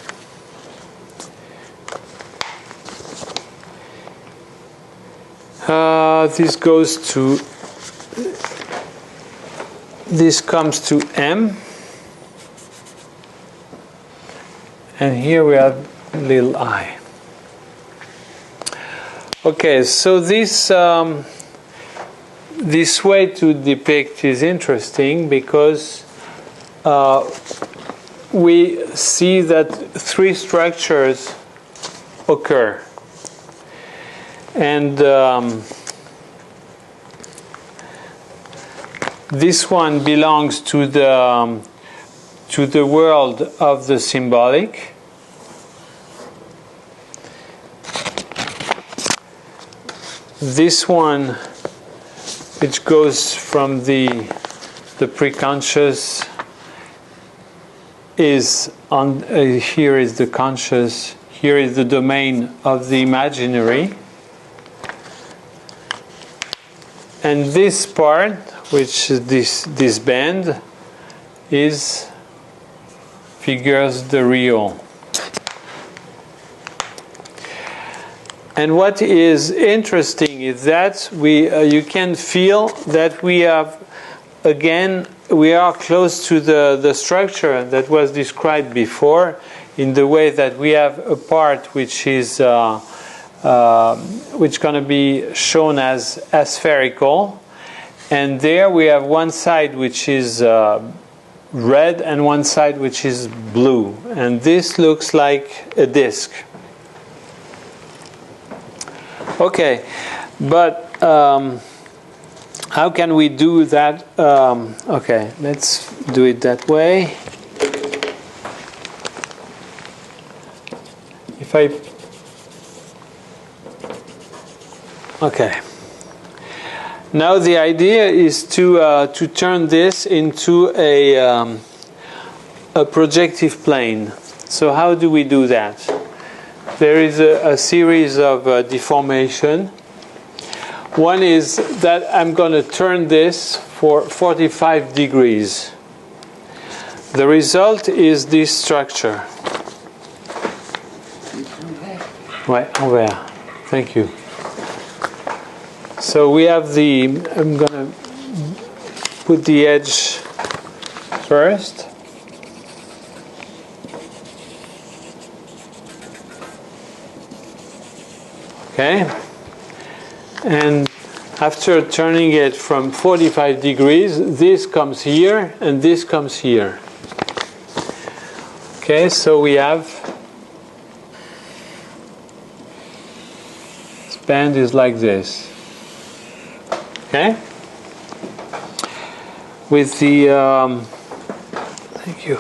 Speaker 1: this comes to M, and here we have little I. Okay, so this way to depict is interesting because we see that three structures occur, and this one belongs to the world of the symbolic. This one, which goes from the preconscious, is on here is the conscious. Here is the domain of the imaginary, and this part, which is this band, figures the real. And what is interesting is that you can feel that we are close to the structure that was described before, in the way that we have a part which is going to be shown as spherical, and there we have one side which is red and one side which is blue, and this looks like a disc. Okay, but how can we do that? Okay, let's do it that way. if I okay. Now the idea is to turn this into a projective plane. So how do we do that? There is a series of deformation. One is that I'm going to turn this for 45 degrees. The result is this structure. Ouais, envers. Thank you. So we have I'm going to put the edge first. Okay. And after turning it from 45 degrees, this comes here and this comes here. Okay, so we have this band is like this. Okay? With the thank you.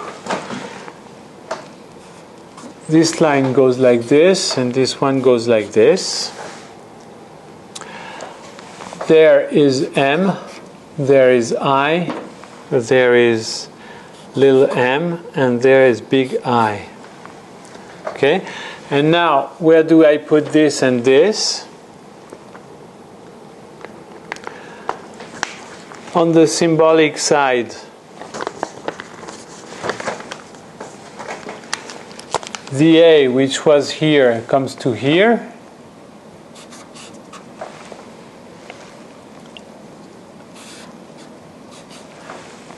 Speaker 1: This line goes like this, and this one goes like this. There is M, there is I, there is little m, and there is big I. Okay? And now, where do I put this and this? On the symbolic side. The A, which was here, comes to here.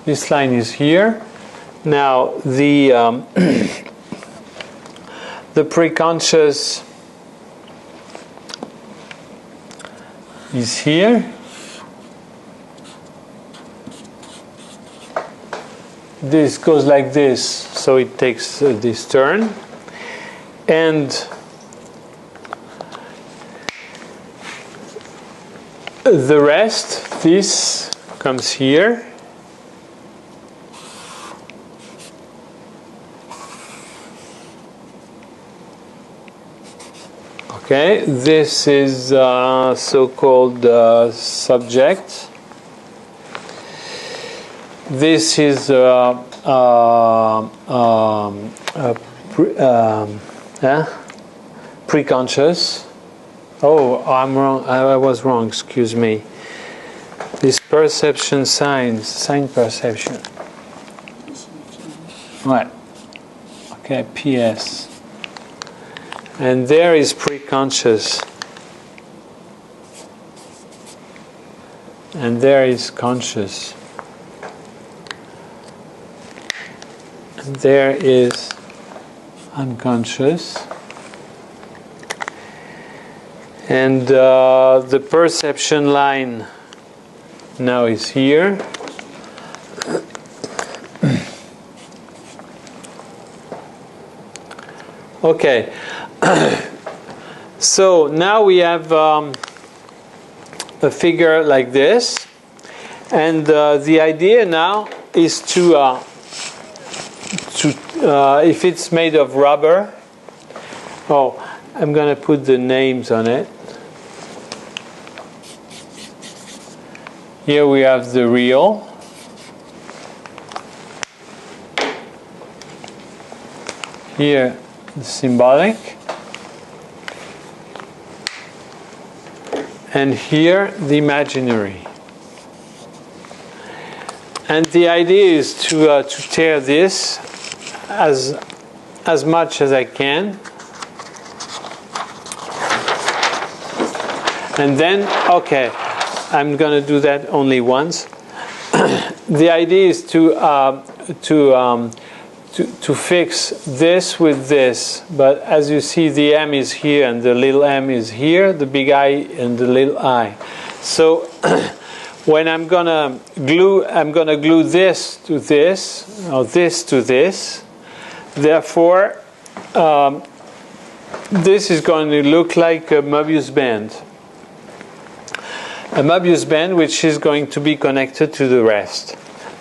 Speaker 1: This line is here. Now the the preconscious is here. This goes like this, so it takes this turn. And the rest, this comes here. Okay, this is so-called subject. This is preconscious. Oh, I'm wrong. I was wrong. Excuse me. This perception sign perception. Right. Okay, PS. And there is preconscious. And there is conscious. And there is unconscious. And the perception line now is here. Okay. So now we have a figure like this, and the idea now is to if it's made of rubber. Oh, I'm going to put the names on it. Here we have the real. Here the symbolic. And here the imaginary. And the idea is to tear this as much as I can. And then, okay, I'm going to do that only once. The idea is to fix this with this, but as you see, the M is here and the little m is here, the big I and the little I. So when I'm gonna glue this to this, or this to this. Therefore, this is going to look like a Möbius band. A Möbius band which is going to be connected to the rest.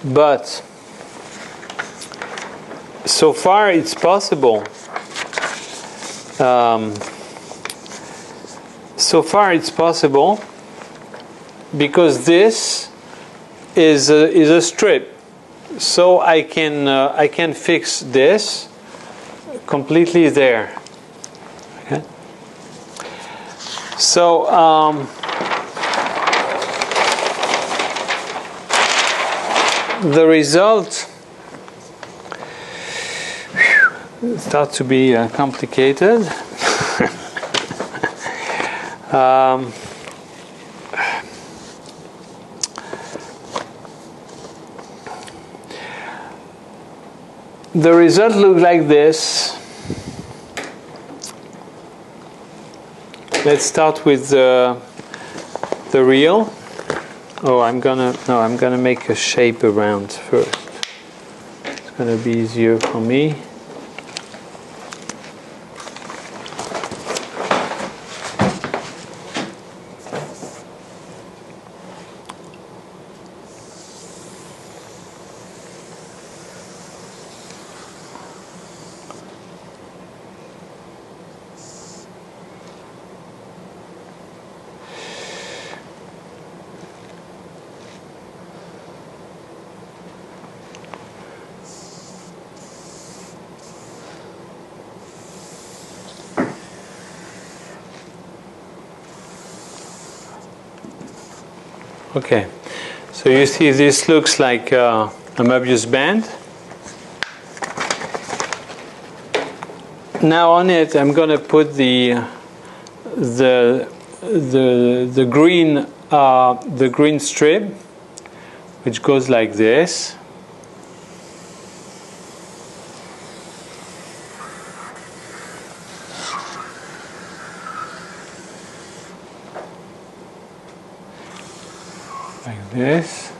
Speaker 1: But so far it's possible So far it's possible because this is a strip, so I can fix this completely there. Okay. So the result starts to be complicated. The result looks like this. Let's start with the real. Oh, I'm gonna make a shape around first. It's gonna be easier for me. Okay, so you see this looks like a Möbius band. Now on it I'm going to put the green strip, which goes like this. Like this.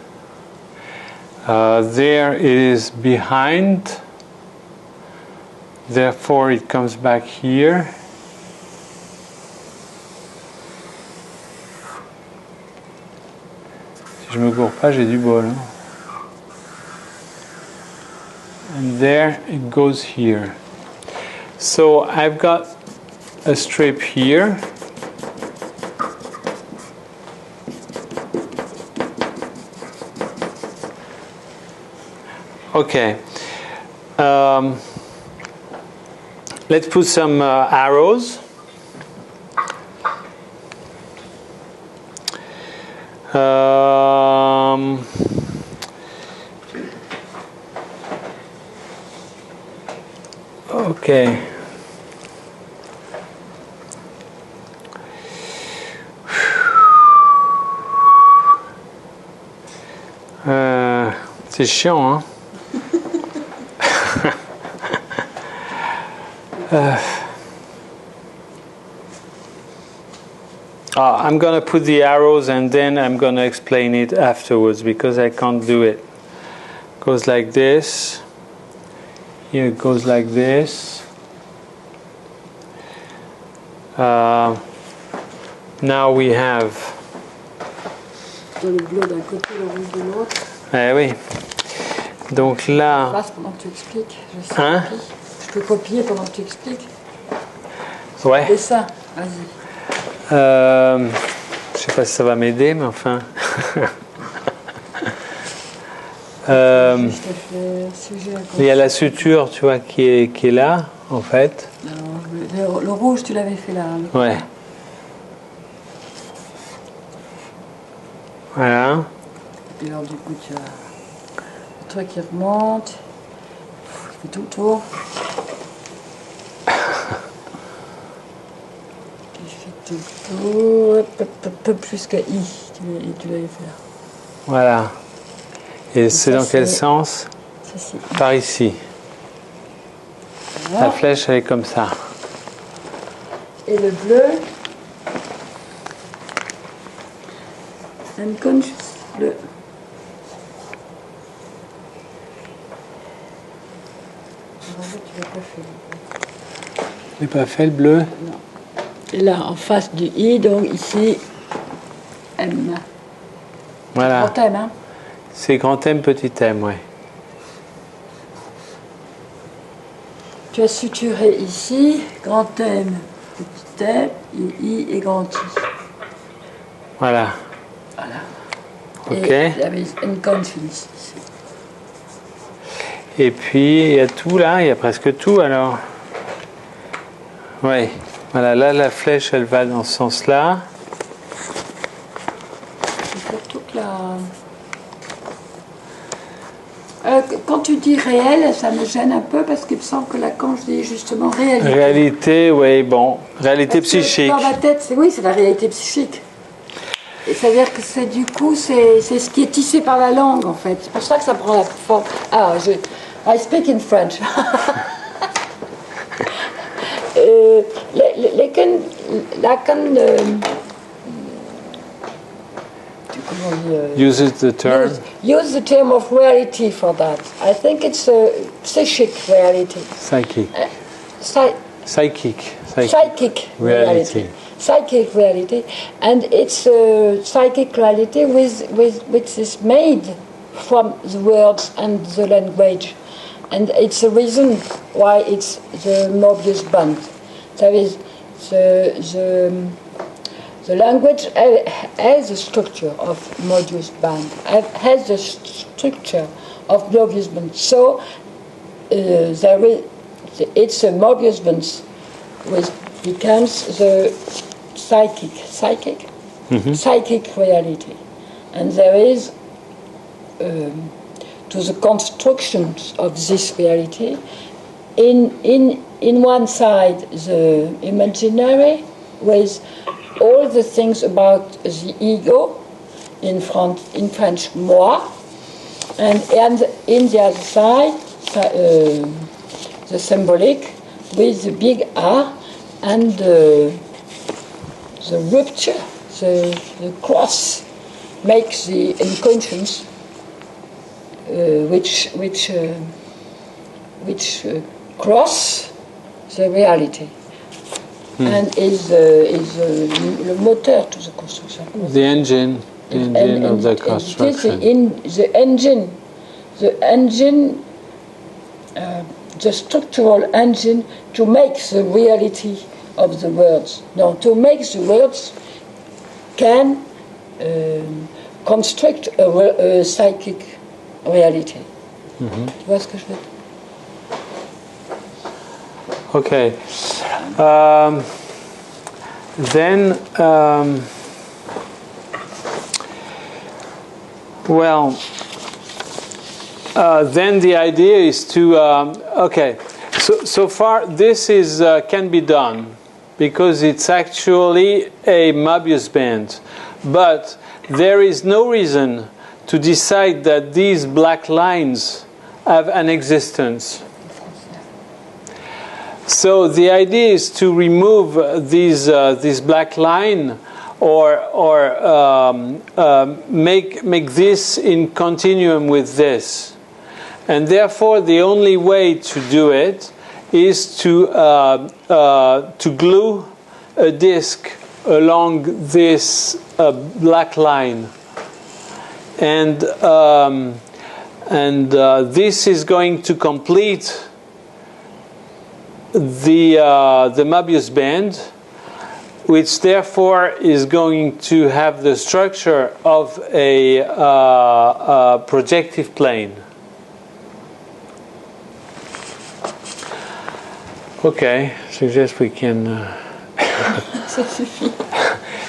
Speaker 1: There it is behind, therefore it comes back here. Si je me cours pas, j'ai du bol. Hein? And there it goes here. So I've got a strip here. Okay, let's put some arrows. Okay. C'est chiant, hein? I'm going to put the arrows and then I'm going to explain it afterwards because I can't do it. It goes like this. Here it goes like this. Now we have.
Speaker 3: Le bleu d'un côté, le rouge de l'autre.
Speaker 1: Eh oui. Donc là.
Speaker 3: Passe pendant que tu expliques.
Speaker 1: Hein?
Speaker 3: Je peux copier pendant que tu expliques.
Speaker 1: Ouais.
Speaker 3: Dessin, vas-y.
Speaker 1: Je sais pas si ça va m'aider, mais enfin. Il y a la suture, tu vois, qui est là, en fait.
Speaker 3: Alors, le rouge, tu l'avais fait là.
Speaker 1: Ouais. Voilà.
Speaker 3: Et alors, du coup, tu as le truc qui remonte. Tu fais tout le tour. Tu fais tout le tour. Jusqu'à I. Tu l'avais fait là.
Speaker 1: Voilà. Et c'est dans quel sens?
Speaker 3: Ça,
Speaker 1: par ici. Voilà. La flèche, elle est comme ça.
Speaker 3: Et le bleu, unconscious bleu. Tu l'as pas fait.
Speaker 1: Tu l'as pas fait le bleu?
Speaker 3: Non. Et là, en face du I, donc ici, M.
Speaker 1: Voilà.
Speaker 3: Grand M, hein?
Speaker 1: C'est grand M, petit m, ouais.
Speaker 3: tu as suturé ici, grand M, petit m, I et grand I.
Speaker 1: Voilà.
Speaker 3: Voilà.
Speaker 1: Ok.
Speaker 3: Et there is unconfidence ici.
Speaker 1: Et puis, il y a tout là, il y a presque tout alors. Oui. Voilà, là, la flèche, elle va dans ce sens-là.
Speaker 3: C'est surtout que quand tu dis réel, ça me gêne un peu parce qu'il me semble que Lacan dit justement réalité.
Speaker 1: Réalité, oui, bon. Réalité
Speaker 3: parce que
Speaker 1: psychique.
Speaker 3: dans ma tête, c'est la réalité psychique. Et ça veut dire que c'est du coup, c'est ce qui est tissé par la langue en fait. C'est pour ça que ça prend la forme. Ah, I speak in French. Lacan
Speaker 1: uses the term.
Speaker 3: Use the term of reality for that. I think it's a psychic reality.
Speaker 1: Psychic. Psychic
Speaker 3: reality. Psychic reality, and it's a psychic reality which is made from the words and the language, and it's a reason why it's the Mobius band. There is the language has a structure of Mobius band, has the structure of Mobius band. So it's a Mobius band which becomes the psychic reality, and there is to the constructions of this reality in one side the imaginary with all the things about the ego, in French moi, and in the other side the symbolic with the big R and the rupture, the cross makes the unconscious which cross the reality and is le moteur to the construction.
Speaker 1: The engine of the construction.
Speaker 3: The engine, the structural engine to make the reality of the words. No, to make the words can construct a psychic reality. Tu vois ce que je veux dire?
Speaker 1: Okay. Then, then the idea is to, okay, so far this is can be done because it's actually a Mobius band, but there is no reason to decide that these black lines have an existence. So the idea is to remove this black line, or make this in continuum with this, and therefore the only way to do it is to glue a disk along this black line, and this is going to complete the Mobius band, which therefore is going to have the structure of a projective plane. Okay, suggest we can.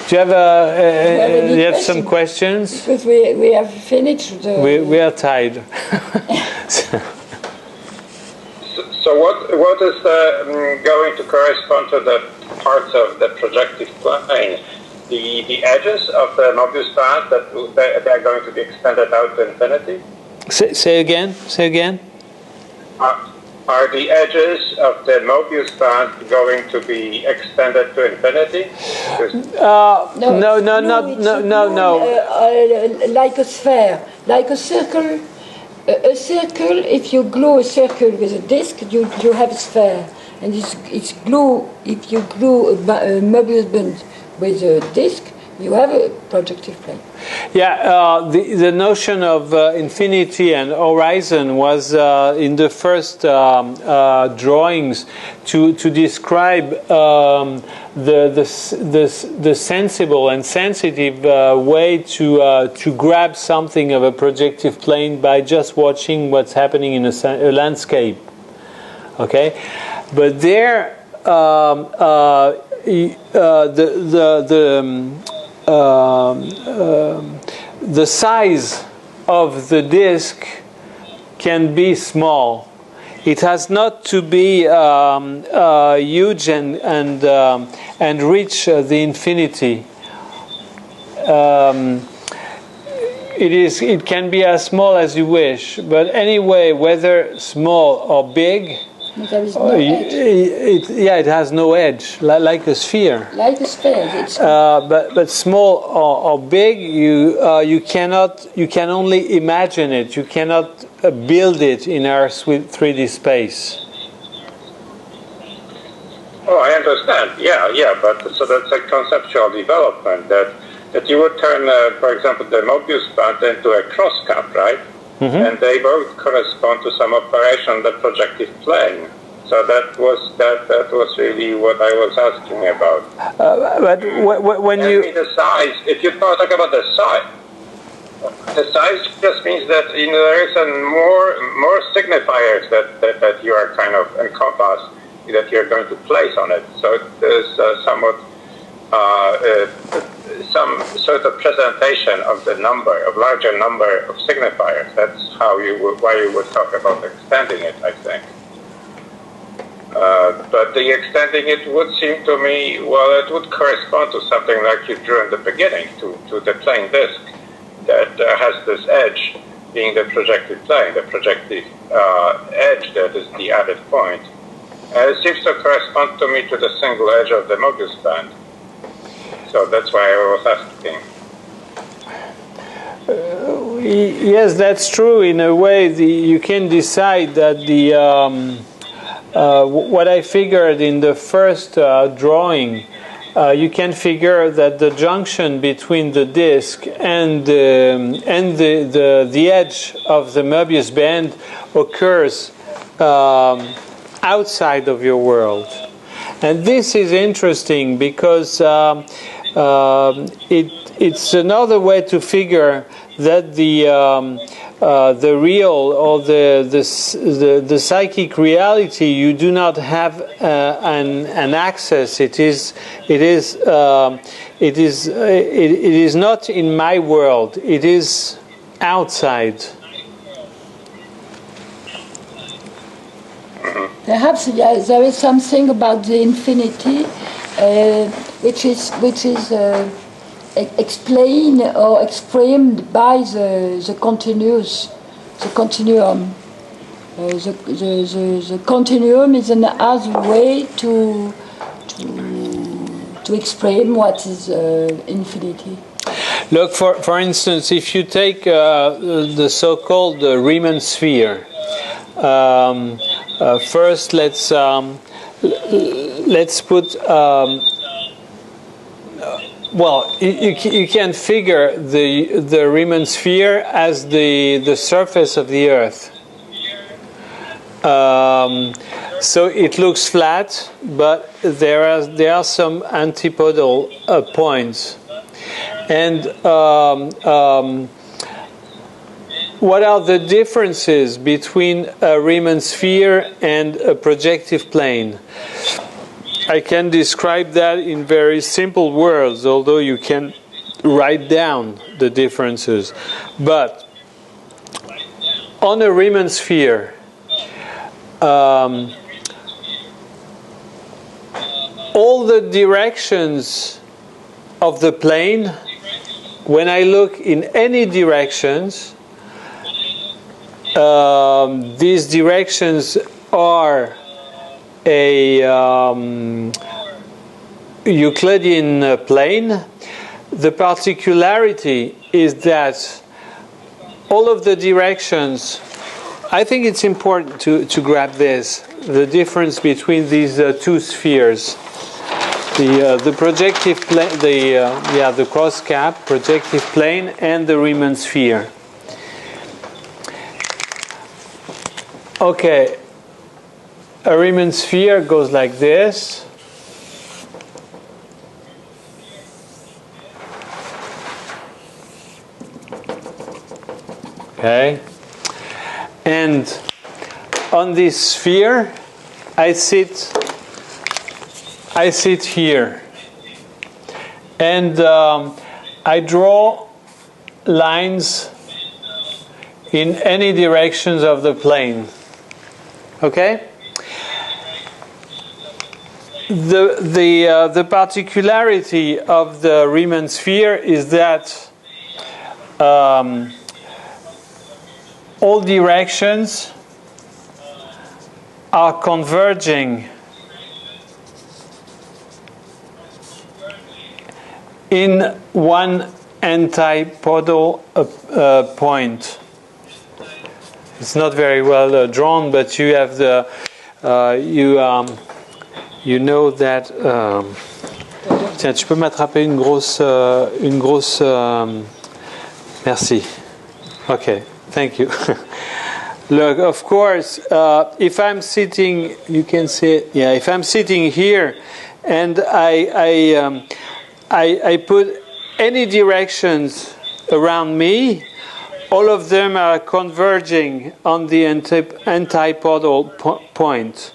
Speaker 1: Do you have some questions?
Speaker 3: Because we have finished.
Speaker 1: We are tired.
Speaker 2: So what is going to correspond to the parts of the projective plane? The edges of the Mobius band that they are going to be extended out to infinity?
Speaker 1: Say again.
Speaker 2: Are the edges of the Mobius band going to be extended to infinity?
Speaker 1: No.
Speaker 3: Like a sphere, like a circle. A circle, if you glue a circle with a disc, you have a sphere. And it's glue, if you glue a Mobius band with a disc, You have a projective plane.
Speaker 1: Yeah, the notion of infinity and horizon was in the first drawings to describe the sensible and sensitive way to grab something of a projective plane by just watching what's happening in a landscape. Okay, but there the size of the disk can be small. It has not to be huge and reach the infinity. It can be as small as you wish, but anyway, whether small or big,
Speaker 3: there is no edge.
Speaker 1: It has no edge, like a sphere.
Speaker 3: Like a sphere.
Speaker 1: But small or big, you can only imagine it. You cannot build it in our 3D space.
Speaker 2: Oh, I understand. Yeah. But so that's a conceptual development that you would turn, for example, the Mobius band into a cross-cut, right? Mm-hmm. And they both correspond to some operation on the projective plane. So that was really what I was asking about.
Speaker 1: But when you
Speaker 2: the size, if you talk about the size just means that there is more signifiers that you are kind of encompassed, that you're going to place on it. So there's somewhat some sort of presentation of larger number of signifiers. That's why you would talk about extending it, I think. But the extending it would seem to me, it would correspond to something like you drew in the beginning, to the plane disk that has this edge being the projective plane, the projective edge that is the added point. And it seems to correspond to me to the single edge of the Mobius band. So that's why I was asking.
Speaker 1: Yes, that's true. In a way, you can decide that what I figured in the first drawing, you can figure that the junction between the disk and the edge of the Möbius band occurs outside of your world. And this is interesting because it's another way to figure that the real or the psychic reality, you do not have an access. It is not in my world. It is outside.
Speaker 3: Perhaps there is something about the infinity which is explained or explained by the continuum. The continuum is another way to explain what is infinity.
Speaker 1: Look, for instance, if you take the so-called Riemann sphere. First, let's put. You can figure the Riemann sphere as the surface of the Earth. So it looks flat, but there are some antipodal points. And what are the differences between a Riemann sphere and a projective plane? I can describe that in very simple words, although you can write down the differences. But on a Riemann sphere, all the directions of the plane, when I look in any directions, these directions are a Euclidean plane. The particularity is that all of the directions, I think it's important to grab this, the difference between these two spheres. the projective plane, the cross cap, projective plane, and the Riemann sphere. Okay, a Riemann sphere goes like this. Okay, and on this sphere, I sit here, and I draw lines in any directions of the plane. Okay. The particularity of the Riemann sphere is that all directions are converging in one antipodal point. It's not very well drawn, but you have the you know that. Tiens, tu peux m'attraper une grosse. Merci. Okay, thank you. Look, of course, if I'm sitting, you can see it. Yeah, if I'm sitting here, and I put any directions around me, all of them are converging on the antipodal point.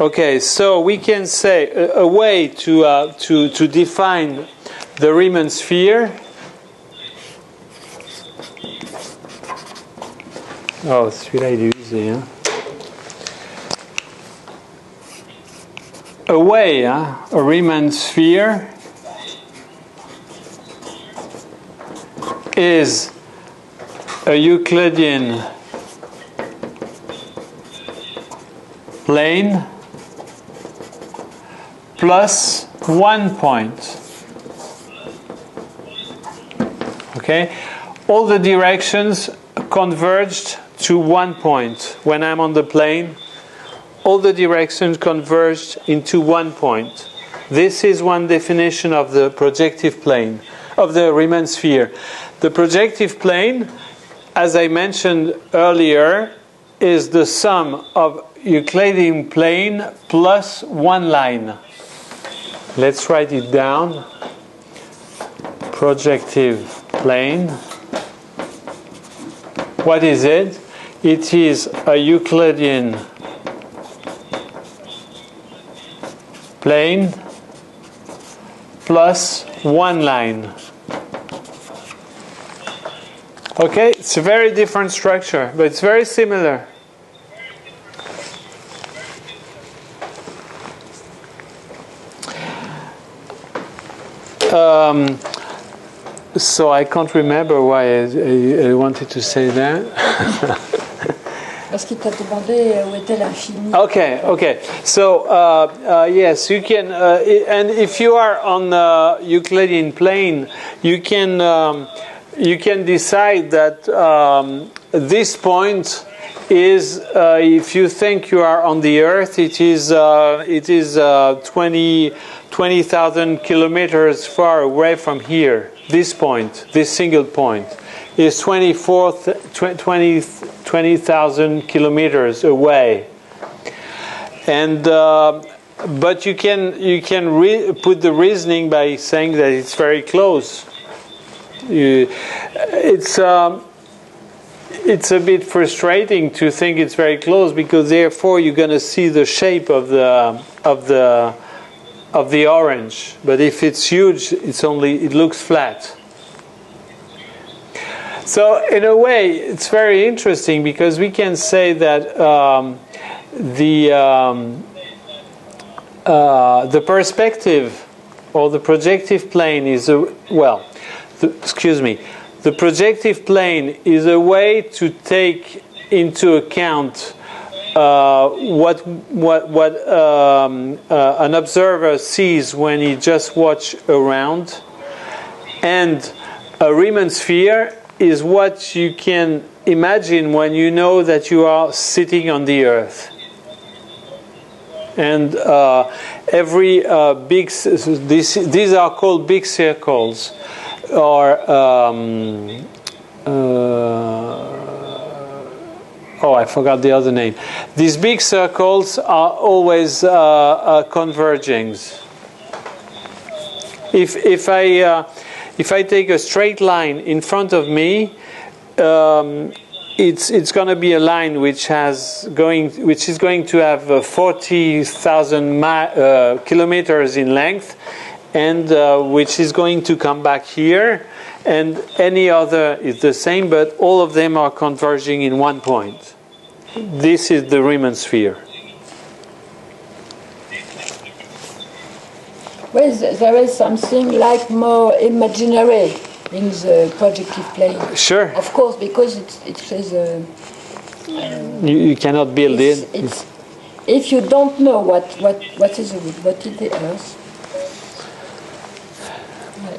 Speaker 1: Okay, so we can say a way to define the Riemann sphere. Oh, celui-là il est usé. Hein? A way, a Riemann sphere is a Euclidean plane plus 1 point. Okay, all the directions converged to 1 point. When I'm on the plane, all the directions converged into 1 point. This is one definition of the projective plane, of the Riemann sphere. The projective plane, as I mentioned earlier, is the sum of Euclidean plane plus one line. Let's write it down. Projective plane. What is it? It is a Euclidean plane plus one line. Okay, it's a very different structure, but it's very similar. So I can't remember why I wanted to say that.
Speaker 3: Parce qu'il t'a demandé où était l'infini.
Speaker 1: Okay. So yes, you can, and if you are on the Euclidean plane, you can decide that this point is, if you think you are on the Earth, it is 20,000 kilometers far away from here. This point, this single point, is 20,000 kilometers away. And but you can put the reasoning by saying that it's very close. It's a bit frustrating to think it's very close, because therefore you're going to see the shape of the orange. But if it's huge, it looks flat. So in a way, it's very interesting, because we can say that the perspective or the projective plane is the projective plane is a way to take into account what an observer sees when he just watches around, and a Riemann sphere is what you can imagine when you know that you are sitting on the Earth. and every these are called big circles, or oh, I forgot the other name. These big circles are always converging. If I take a straight line in front of me, it's going to be a line which is going to have 40,000 kilometers in length, and which is going to come back here, and any other is the same, but all of them are converging in one point. This is the Riemann sphere.
Speaker 3: Well, there is something like more imaginary in the projective plane.
Speaker 1: Sure.
Speaker 3: Of course, because it says
Speaker 1: you cannot build it.
Speaker 3: If you don't know what is the Earth,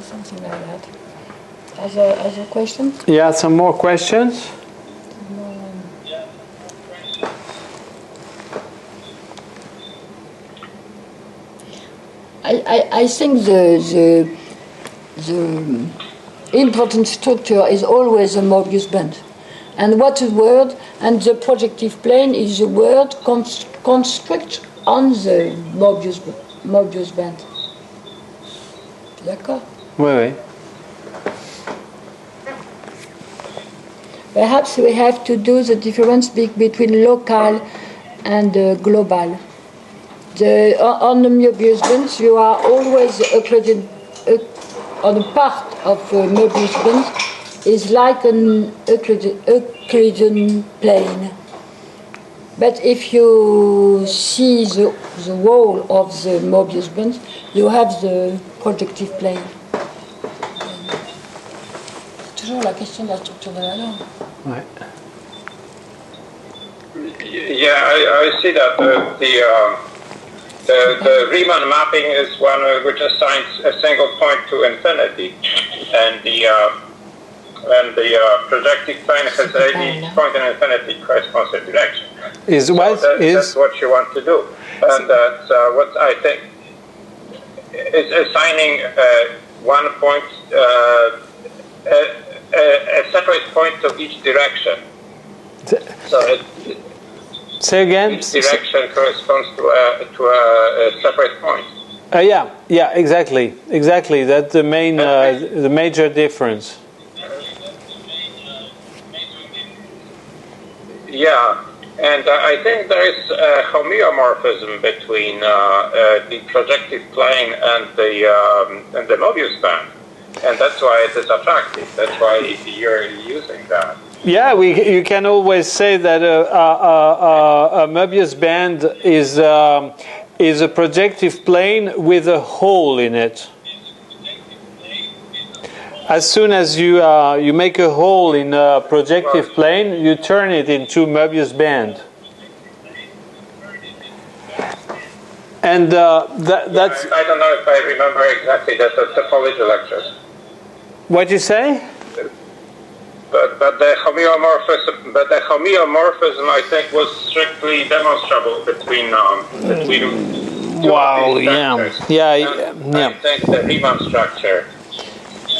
Speaker 3: something like that. Other questions?
Speaker 1: Yeah, some more questions.
Speaker 3: I think the important structure is always a Mobius band. And what is word, and the projective plane is the word construct on the Mobius band. D'accord?
Speaker 1: Oui, oui.
Speaker 3: Perhaps we have to do the difference between local and global. On the Mobius band, you are always on a part of Mobius band is like an Euclidean plane. But if you see the whole of the Mobius band, you have the projective plane. Toujours la question de la structure de la langue.
Speaker 1: Ouais.
Speaker 2: Yeah, I see that the Riemann mapping is one which assigns a single point to infinity, and the projective plane has each point in infinity corresponds to direction. That's what you want to do, and that's what I think is assigning one point, a separate point to each direction. So
Speaker 1: say again.
Speaker 2: Each direction corresponds to a separate point.
Speaker 1: Yeah, exactly. That's the main, the major difference.
Speaker 2: Yeah, and I think there is a homeomorphism between the projective plane and the Mobius band, and that's why it is attractive. That's why you're using that.
Speaker 1: Yeah, you can always say that a Mobius band is a projective plane with a hole in it. As soon as you make a hole in a projective plane, you turn it into Mobius band. And that's.
Speaker 2: I don't know if I remember exactly the topology lectures.
Speaker 1: What you say?
Speaker 2: But the homeomorphism I think was strictly demonstrable between two of these structures. I think the Riemann structure,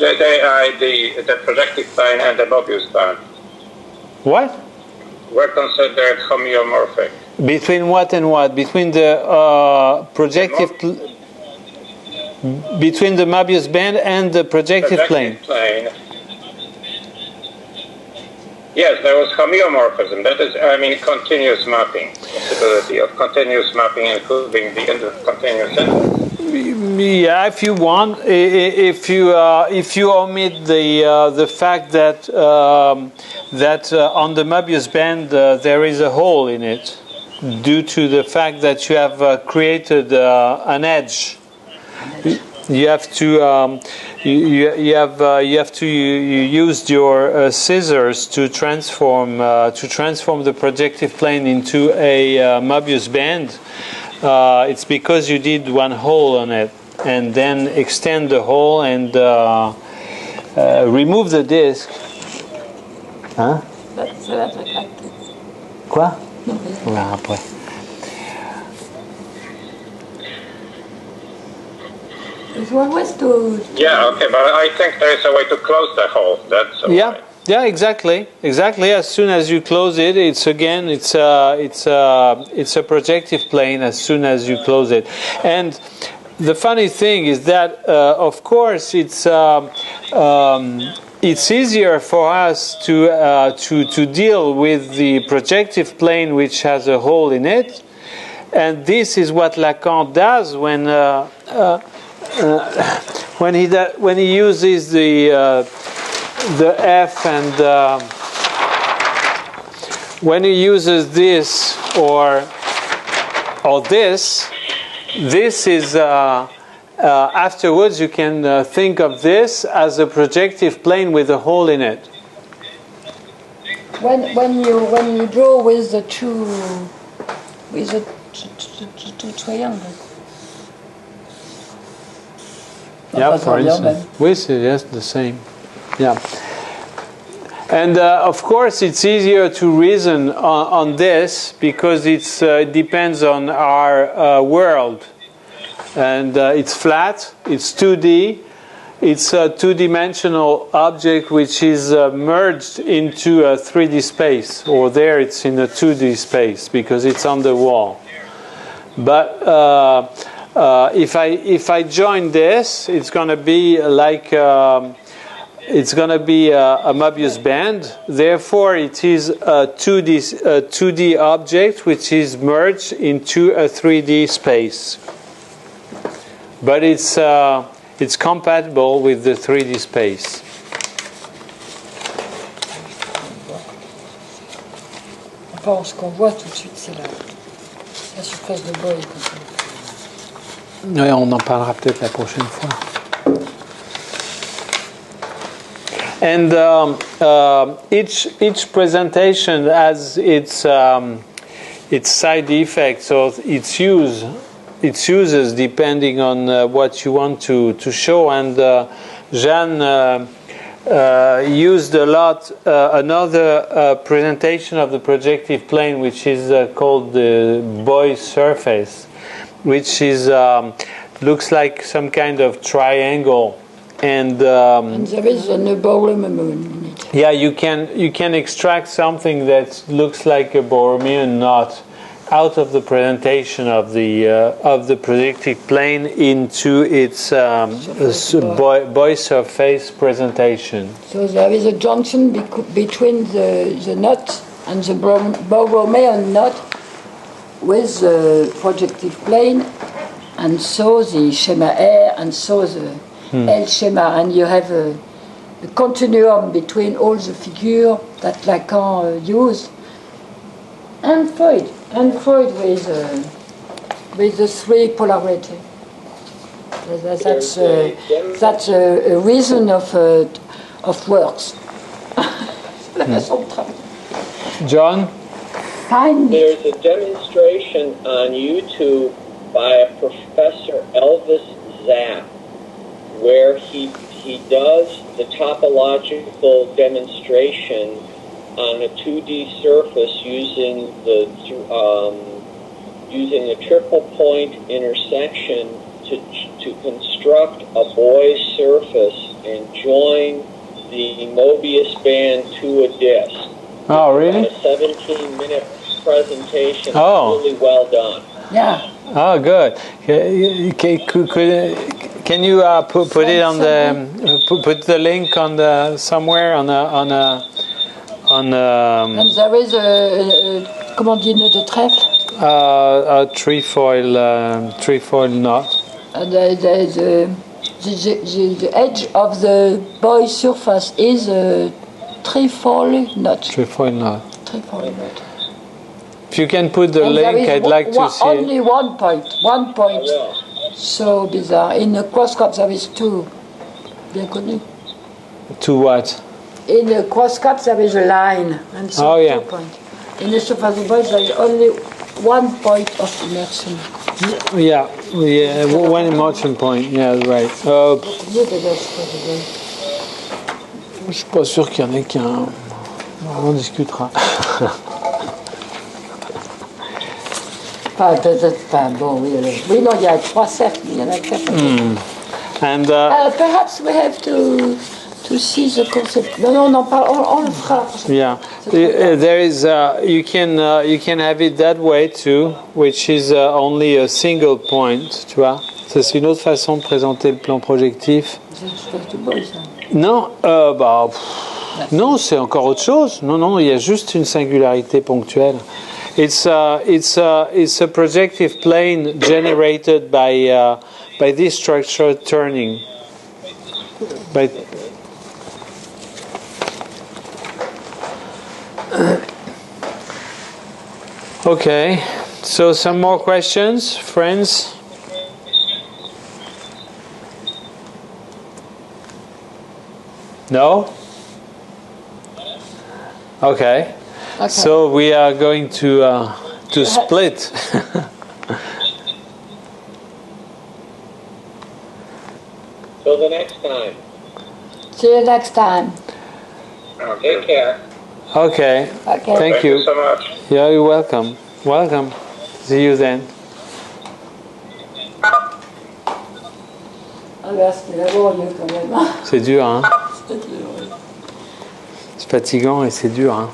Speaker 2: the projective plane and the Mobius band.
Speaker 1: What?
Speaker 2: Were considered homeomorphic.
Speaker 1: Between what and what? Between the projective, between the Mobius band and the projective plane.
Speaker 2: Yes, there was homeomorphism. That is, continuous mapping. Possibility of continuous mapping, including the end of continuous index.
Speaker 1: Yeah, if you want, if you omit the fact that on the Mobius band there is a hole in it, due to the fact that you have created an edge. You have to you used your scissors to transform the projective plane into a Mobius band. It's because you did one hole on it, and then extend the hole and remove the disk. Hein? Quoi? On verra après.
Speaker 3: It's always to...
Speaker 2: Yeah, okay, but I think there is a way to close the hole. That's all
Speaker 1: Yeah.
Speaker 2: right.
Speaker 1: Yeah, exactly. As soon as you close it, it's a projective plane. As soon as you close it, and the funny thing is that, of course, it's easier for us to deal with the projective plane which has a hole in it, and this is what Lacan does when he uses the F and when he uses this or this is afterwards you can think of this as a projective plane with a hole in it.
Speaker 3: When you draw with the two triangles.
Speaker 1: Yeah, for instance, with yes, the same. Yeah, and of course it's easier to reason on this because it depends on our world, and it's flat, it's 2D, it's a two-dimensional object which is merged into a 3D space, or there it's in a 2D space because it's on the wall. But if I join this, it's going to be like it's going to be a Möbius band. Therefore, it is a 2D object which is merged into a 3D space. But it's compatible with the 3D space.
Speaker 3: Enfin, ce qu'on voit tout de suite, c'est la surface de Boyle.
Speaker 1: Oui, on en parlera peut-être la prochaine fois. And each presentation has its side effects or its uses depending on what you want to show. And Jeanne used a lot another presentation of the projective plane, which is called the Boy surface, which is looks like some kind of triangle. And
Speaker 3: there is a Borromean in it.
Speaker 1: Yeah, you can extract something that looks like a Borromean knot out of the presentation of the projective plane into its Boy surface presentation.
Speaker 3: So there is a junction between the knot and the Borromean knot with the projective plane, and so the schema R, and so the L schema, and you have a continuum between all the figures that Lacan used, and Freud with the three polarity. That's a reason of works.
Speaker 1: John?
Speaker 4: There's a demonstration on YouTube by a Professor Elvis Zapp where he does the topological demonstration on a 2D surface using a triple point intersection to construct a Boy's surface and join the Möbius band to a disk.
Speaker 1: Oh, really?
Speaker 4: It's a 17-minute presentation.
Speaker 1: Oh.
Speaker 4: Really well done.
Speaker 3: Yeah.
Speaker 1: Oh, good. Can you put it on the put the link on the somewhere on
Speaker 3: And there is a comment on dit nœud de trèfle?
Speaker 1: A trefoil knot.
Speaker 3: The edge of the Boy's surface is a trefoil knot.
Speaker 1: Trefoil knot.
Speaker 3: Trefoil knot.
Speaker 1: If you can put the link, I'd like to see
Speaker 3: only
Speaker 1: it.
Speaker 3: one point. So bizarre. In the cross-cup there is two. Bien connu.
Speaker 1: To what?
Speaker 3: In the cross-cup there is a line, and so 2 points. In the surface of Boy's there is only 1 point of immersion.
Speaker 1: Yeah, one immersion point. Yeah, right. Je suis pas sûr qu'il y en ait qu'un. On discutera.
Speaker 3: Peut-être pas. Bon, oui, non, il y a 3 cercles, il y en a 4.
Speaker 1: And
Speaker 3: perhaps we have to see the concept. Non, on le fera.
Speaker 1: yeah, there is you can have it that way too, which is only a single point, tu vois. Ça, c'est une autre façon de présenter le plan projectif. Non, non, c'est encore autre chose. Non, il y a juste une singularité ponctuelle. It's a projective plane generated by this structure turning. Okay, so some more questions, friends? No? Okay. So we are going to split.
Speaker 4: Till the next time.
Speaker 3: See you next time.
Speaker 4: Take care.
Speaker 1: Okay. Thank you
Speaker 2: so much.
Speaker 1: Yeah, you're welcome. Welcome. See you then.
Speaker 3: C'était laborieux quand même.
Speaker 1: C'est dur, hein? C'est fatigant et c'est dur, hein?